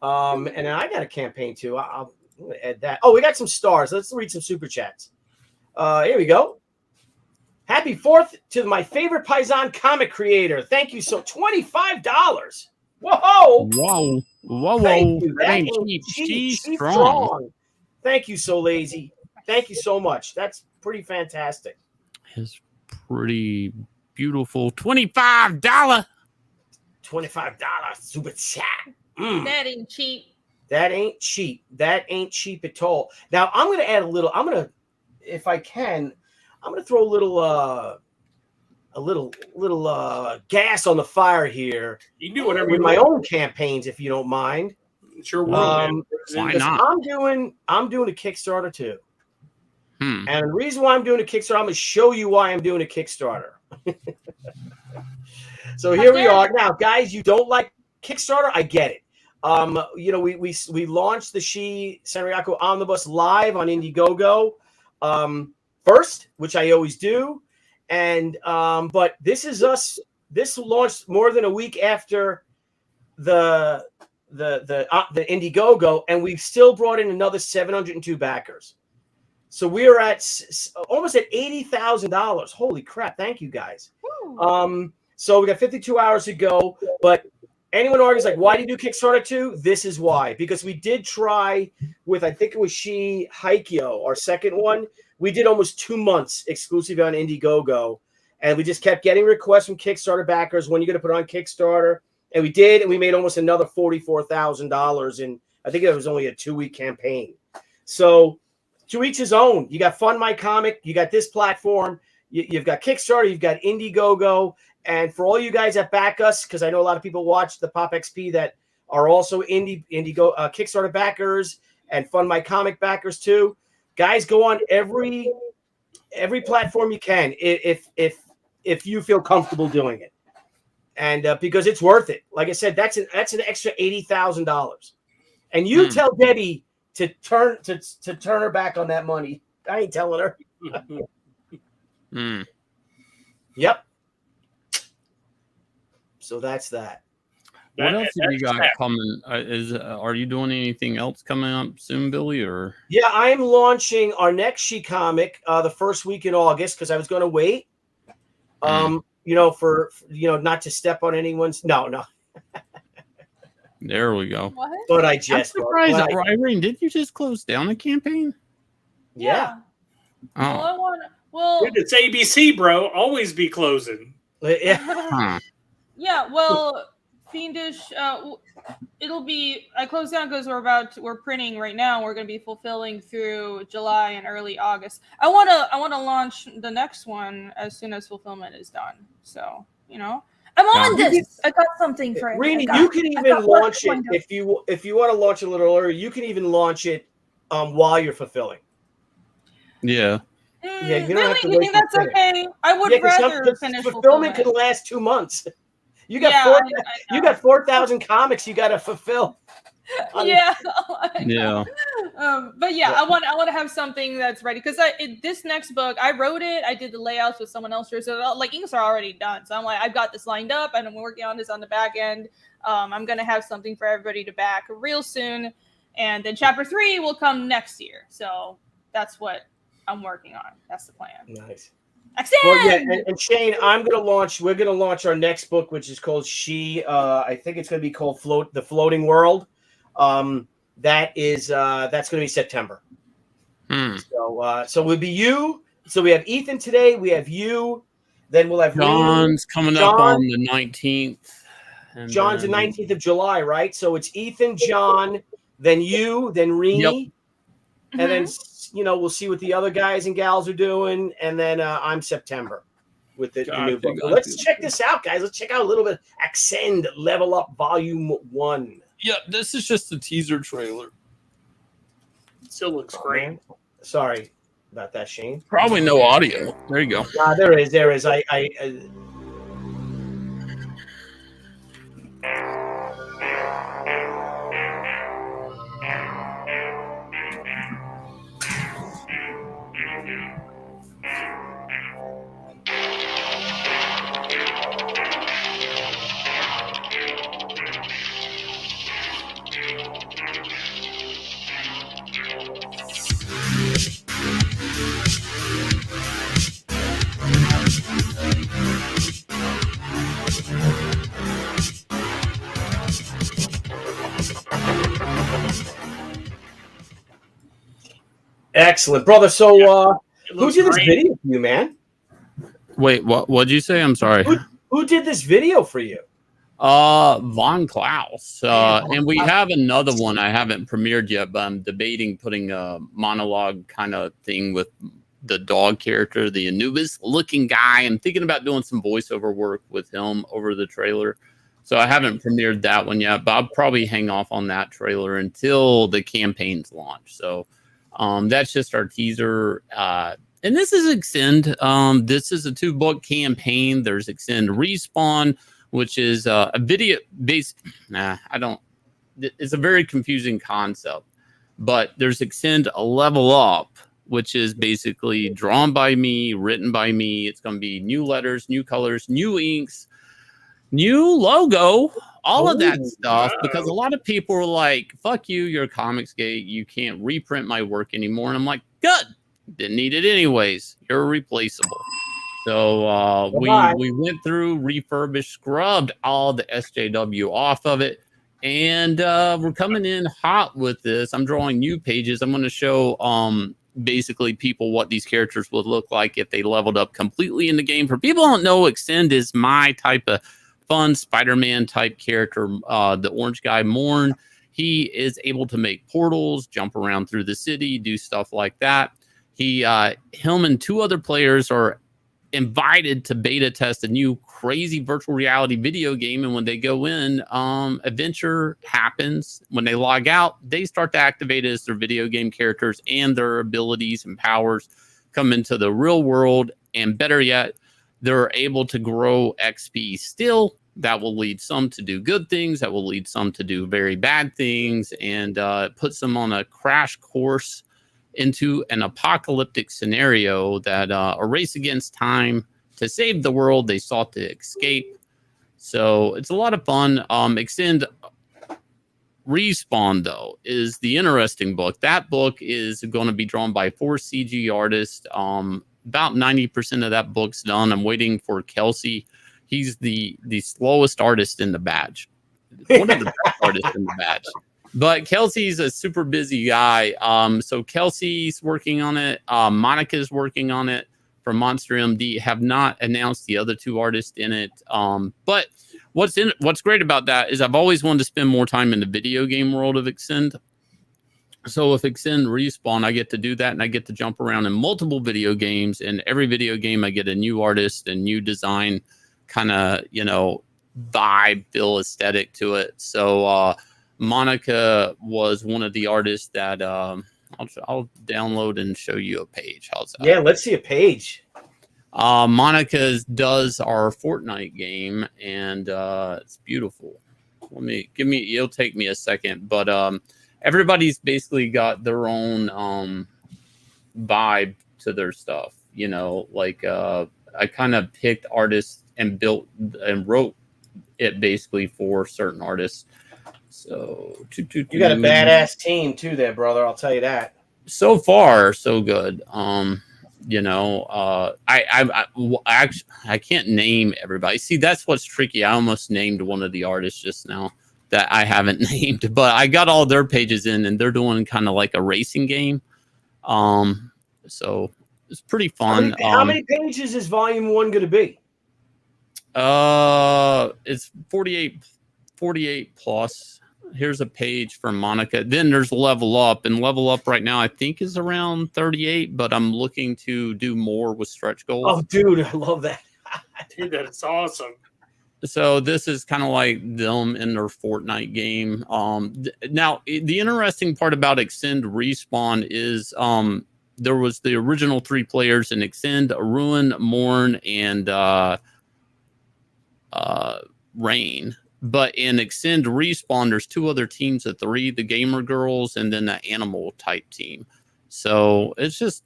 And then I got a campaign too. I'll add that. Oh, we got some stars. Let's read some super chats. Here we go. Happy 4th to my favorite Paisan comic creator. Thank you. So $25. Whoa. Thank you. That ain't cheap. She's strong. Thank you, So Lazy. Thank you so much. That's pretty fantastic. It's pretty beautiful. $25. Super chat. That ain't cheap. That ain't cheap. That ain't cheap at all. Now I'm going to add a little. If I can, I'm going to throw a little gas on the fire here. You can do whatever with my own campaigns, if you don't mind. Sure. Why not? I'm doing a Kickstarter too. And the reason why I'm doing a Kickstarter, I'm going to show you why I'm doing a Kickstarter. So here we are. Now, guys, you don't like Kickstarter? I get it. We launched the Senryaku Omnibus live on Indiegogo first, which I always do. And but this is us. This launched more than a week after the Indiegogo, and we've still brought in another 702 backers. So we are at almost at $80,000. Holy crap! Thank you guys. So we got 52 hours to go. But anyone argues like, why do you do Kickstarter 2? This is why. Because we did try with, I think it was Haikyo, our second one. We did almost 2 months exclusively on Indiegogo, and we just kept getting requests from Kickstarter backers. When are you going to put it on Kickstarter? And we did, and we made almost another $44,000 in, I think it was only a 2-week campaign. So to each his own. You got Fund My Comic, you got this platform, you've got Kickstarter, you've got Indiegogo, and for all you guys that back us, because I know a lot of people watch the Pop XP that are also Indiegogo Kickstarter backers and Fund My Comic backers too. Guys, go on every platform you can if you feel comfortable doing it, and because it's worth it. Like I said, that's an extra $80,000, and you tell Debbie to turn her back on that money. I ain't telling her. Yep. So that's that. What else have you got coming? Are you doing anything else coming up soon, Billy? Or yeah, I am launching our next She comic the first week in August because I was going to wait. For not to step on anyone's. No. There we go. What? But I'm surprised, Irene. Did you just close down the campaign? Yeah. Oh. It's ABC, bro. Always be closing. Yeah. Yeah. Well, Fiendish. It'll be. I closed down because we're printing right now. We're going to be fulfilling through July and early August. I want to launch the next one as soon as fulfillment is done. So I'm on this. I got something for it. Rini, you can even launch it if you want to launch a little earlier. You can even launch it while you're fulfilling. Yeah. Yeah, you don't really? have to You wait think that's to finish. okay? I would rather finish fulfillment can last 2 months. You got you got 4,000 comics you got to fulfill. Yeah. Yeah. But yeah, I want to have something that's ready because this next book I wrote it. I did the layouts with someone else, so like inks are already done. So I'm like, I've got this lined up, and I'm working on this on the back end. I'm gonna have something for everybody to back real soon, and then chapter 3 will come next year. So that's what I'm working on. That's the plan. Nice. Excellent. Well, yeah, and Shane, we're gonna launch our next book, which is called She. I think it's gonna be called The Floating World. That's gonna be September. So we'll be you. So we have Ethan today. We have you. Then we'll have John's coming up on the 19th. John's the 19th of July, right? So it's Ethan, John, then you, then Rini, Yep. and then we'll see what the other guys and gals are doing, and then I'm September with the new book. But let's check this out, guys. Let's check out a little bit. Ascend Level Up Volume 1. Yeah, this is just a teaser trailer. Still looks great. Sorry about that, Shane. Probably no audio. There you go. There is. I Excellent, brother. So, who did this video for you, man? Wait, what'd you say? I'm sorry. Who did this video for you? Von Klaus. And we have another one I haven't premiered yet, but I'm debating putting a monologue kind of thing with the dog character, the Anubis looking guy. I'm thinking about doing some voiceover work with him over the trailer. So I haven't premiered that one yet, but I'll probably hang off on that trailer until the campaign's launch. So that's just our teaser. And this is Extend. This is a 2-book campaign. There's Extend Respawn, which is a video based. It's a very confusing concept, but there's Extend a Level Up, which is basically drawn by me, written by me. It's going to be new letters, new colors, new inks, new logo, all of that stuff, because a lot of people are like, fuck you, you're Comicsgate, you can't reprint my work anymore. And I'm like, good, didn't need it anyways, you're replaceable. So we went through, refurbished, scrubbed all the SJW off of it, and we're coming in hot with this. I'm drawing new pages. I'm going to show basically people what these characters would look like if they leveled up completely in the game. For people who don't know, Extend is my type of fun Spider-Man type character, the orange guy Morn. He is able to make portals, jump around through the city, do stuff like that. Him and 2 other players are invited to beta test a new crazy virtual reality video game, and when they go in, adventure happens. When they log out, they start to activate as their video game characters, and their abilities and powers come into the real world. And better yet, they're able to grow XP still. That will lead some to do good things, that will lead some to do very bad things, and puts them on a crash course into an apocalyptic scenario that a race against time to save the world. They sought to escape. So it's a lot of fun. Extend Respawn, though, is the interesting book. That book is going to be drawn by 4 CG artists. About 90% of that book's done. I'm waiting for Kelsey. He's the slowest artist in the batch. One of the best artists in the batch. But Kelsey's a super busy guy. So Kelsey's working on it. Monica's working on it from Monster MD. Have not announced the other 2 artists in it. But what's great about that is I've always wanted to spend more time in the video game world of Extend. So if Extend Respawn, I get to do that, and I get to jump around in multiple video games. And every video game, I get a new artist and new design kind of, vibe, feel, aesthetic to it. So Monica was one of the artists that I'll download and show you a page. How's that? Yeah, let's see a page. Monica does our Fortnite game, and it's beautiful. It'll take me a second, but everybody's basically got their own vibe to their stuff. I kind of picked artists and built and wrote it basically for certain artists. So you got a badass team too there, brother. I'll tell you that. So far, so good. I can't name everybody. See, that's what's tricky. I almost named one of the artists just now that I haven't named, but I got all their pages in, and they're doing kind of like a racing game. So it's pretty fun. How many pages is volume 1 going to be? It's 48 plus. Here's a page for Monica. Then there's Level Up, and Level Up right now I think is around 38, but I'm looking to do more with stretch goals. Oh, dude, I love that. Dude, that's awesome. So this is kind of like them in their Fortnite game. Now the interesting part about Extend Respawn is there was the original 3 players in Extend: Ruin, Morn, and Rain. But in Extend Respawn, there's 2 other teams of 3, the Gamer Girls and then the Animal type team. So it's just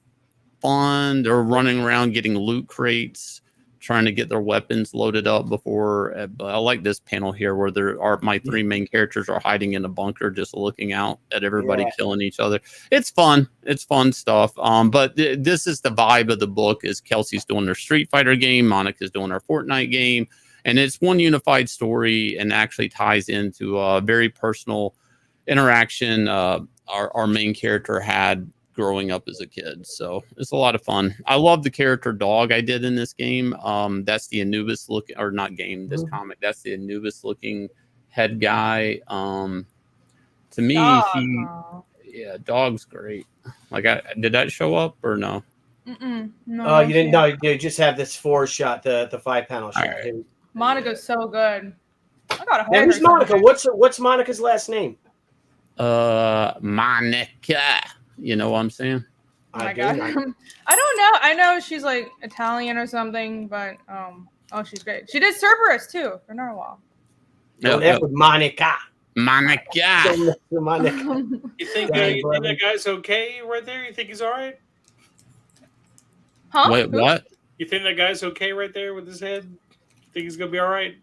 fun. They're running around getting loot crates, trying to get their weapons loaded up before. I like this panel here where my 3 main characters are hiding in a bunker, just looking out at everybody killing each other. It's fun. It's fun stuff. But this is the vibe of the book. Is Kelsey's doing their Street Fighter game, Monica's doing her Fortnite game. And it's one unified story, and actually ties into a very personal interaction our main character had growing up as a kid. So it's a lot of fun. I love the character dog I did in this game. That's the Anubis looking, or not game, this comic. That's the Anubis looking head guy. To me, dog's great. Did that show up or no? No. You didn't know. You just have this 4 shot, the 5-panel shot. Right. Monica's so good. I got a Now, who's Monica? What's Monica's last name? Monica. You know what I'm saying? I don't know. I know she's like Italian or something, but she's great. She did Cerberus too for Narwhal. No, that's with Monica. Monica. You think that guy's okay right there? You think he's all right? Huh? Wait, what? You think that guy's okay right there with his head? Think he's gonna be all right?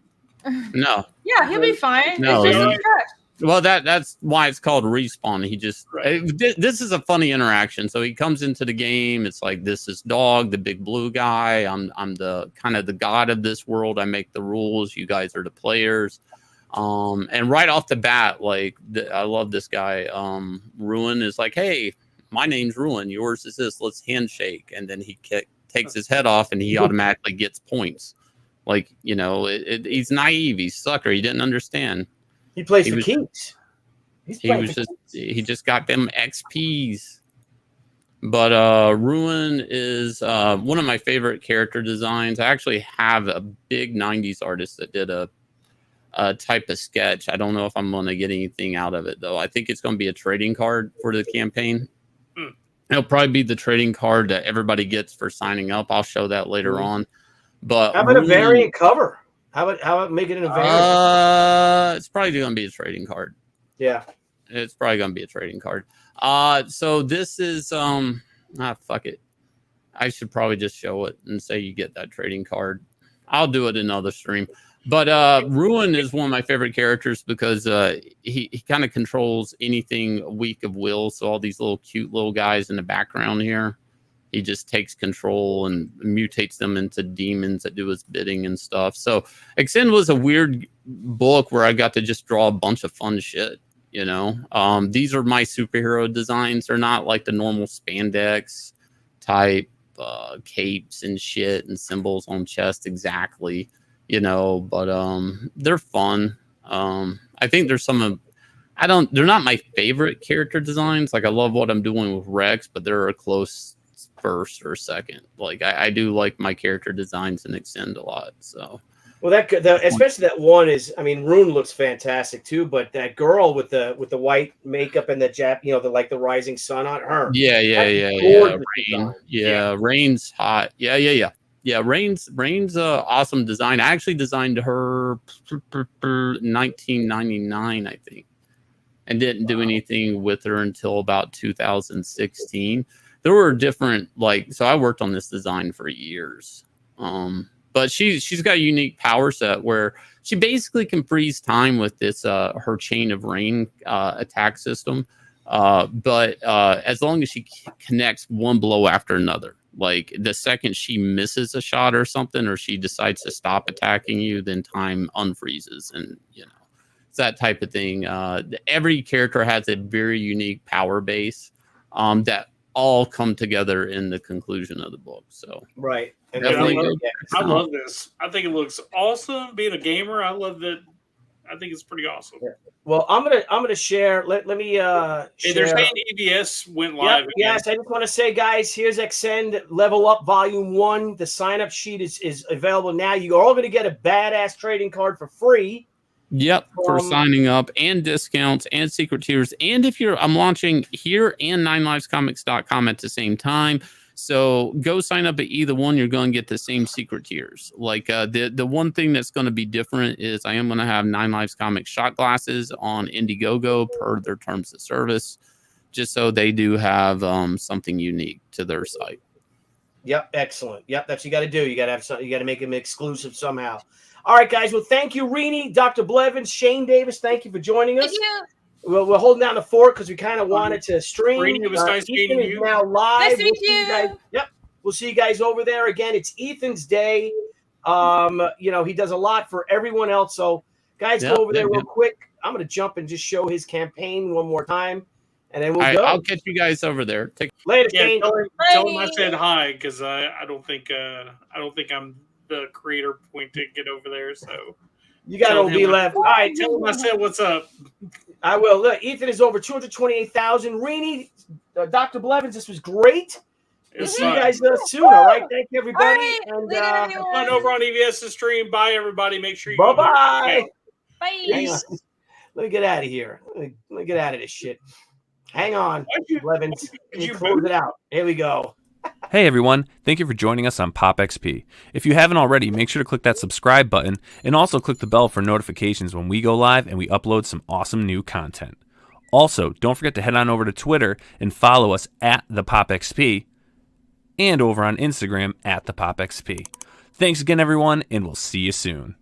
No. Yeah, he'll be fine. No, it's just a stretch. Well, that's why it's called Respawn. He just this is a funny interaction. So he comes into the game. It's like, this is Dog, the big blue guy. I'm the kind of the god of this world. I make the rules. You guys are the players. And right off the bat, I love this guy. Ruin is like, hey, my name's Ruin. Yours is this. Let's handshake. And then he takes his head off, and he automatically gets points. He's naive. He's sucker. He didn't understand. He plays for keeps. He just got them XPs. But Ruin is one of my favorite character designs. I actually have a big 90s artist that did a type of sketch. I don't know if I'm going to get anything out of it, though. I think it's going to be a trading card for the campaign. It'll probably be the trading card that everybody gets for signing up. I'll show that later on. But how about a variant cover? How about making it a variant? It's probably going to be a trading card. Yeah. It's probably going to be a trading card. So this is fuck it. I should probably just show it and say you get that trading card. I'll do it in another stream. But Ruin is one of my favorite characters because he kind of controls anything weak of will. So all these little cute little guys in the background here, he just takes control and mutates them into demons that do his bidding and stuff. So Extend was a weird book where I got to just draw a bunch of fun shit. You know, these are my superhero designs. They're not like the normal spandex type capes and shit and symbols on chest exactly. You know, but they're fun. I think there's some of they're not my favorite character designs. Like I love what I'm doing with Rex, but they're a close first or second. Like I do like my character designs and Extend a lot. So well, especially that one is, I mean, Rune looks fantastic too, but that girl with the white makeup and the the rising sun on her. Yeah. Rain. Yeah, Rain's hot. Yeah, Rain's awesome design. I actually designed her 1999, I think, and didn't do anything with her until about 2016. There were different, so I worked on this design for years. But she's got a unique power set where she basically can freeze time with this her chain of rain attack system. But as long as she connects one blow after another. Like the second she misses a shot or something, or she decides to stop attacking you, then time unfreezes, and it's that type of thing. Every character has a very unique power base that all come together in the conclusion of the book. So right, and I love this. I think it looks awesome. Being a gamer, I love that. I think it's pretty awesome. Yeah. Well, I'm gonna share. Let me share. They're saying EBS went live. Yes, I just want to say, guys, here's Extend Level Up Volume 1. The sign-up sheet is available now. You're all gonna get a badass trading card for free. Yep, for signing up and discounts and secret tiers. And if I'm launching here and 9livescomics.com at the same time. So go sign up at either one. You're going to get the same secret tiers. Like the one thing that's going to be different is I am going to have 9 Lives Comics shot glasses on Indiegogo per their terms of service, just so they do have something unique to their site. Yep, excellent. Yep, that's what you got to do. You got to have something. You got to make them exclusive somehow. All right, guys. Well, thank you, Rini, Dr. Blevins, Shane Davis. Thank you for joining us. Thank you. Well, we're holding down the fort because we kind of wanted to stream. It was nice meeting you. Now live. Nice to meet you. Yep, we'll see you guys over there again. It's Ethan's day. He does a lot for everyone else. So, guys, go over there real quick. I'm going to jump and just show his campaign one more time, and then we'll go. I'll catch you guys over there. Later, Shane. Tell him I said hi because I don't think I'm the creator point to get over there. So. You got to be left. All right, tell him I said what's up. I will. Look, Ethan is over 228,000. Rini, Dr. Blevins, this was great. We'll see you guys soon. All right, thank you, everybody. All right, and come on over on EVS's stream. Bye, everybody. Make sure you bye. Bye. Let me get out of here. Let me get out of this shit. Hang on, Blevins. You close it out. Here we go. Hey everyone, thank you for joining us on Pop XP. If you haven't already, make sure to click that subscribe button and also click the bell for notifications when we go live and we upload some awesome new content. Also, don't forget to head on over to Twitter and follow us at the Pop XP and over on Instagram at the Pop XP. Thanks again everyone, and we'll see you soon.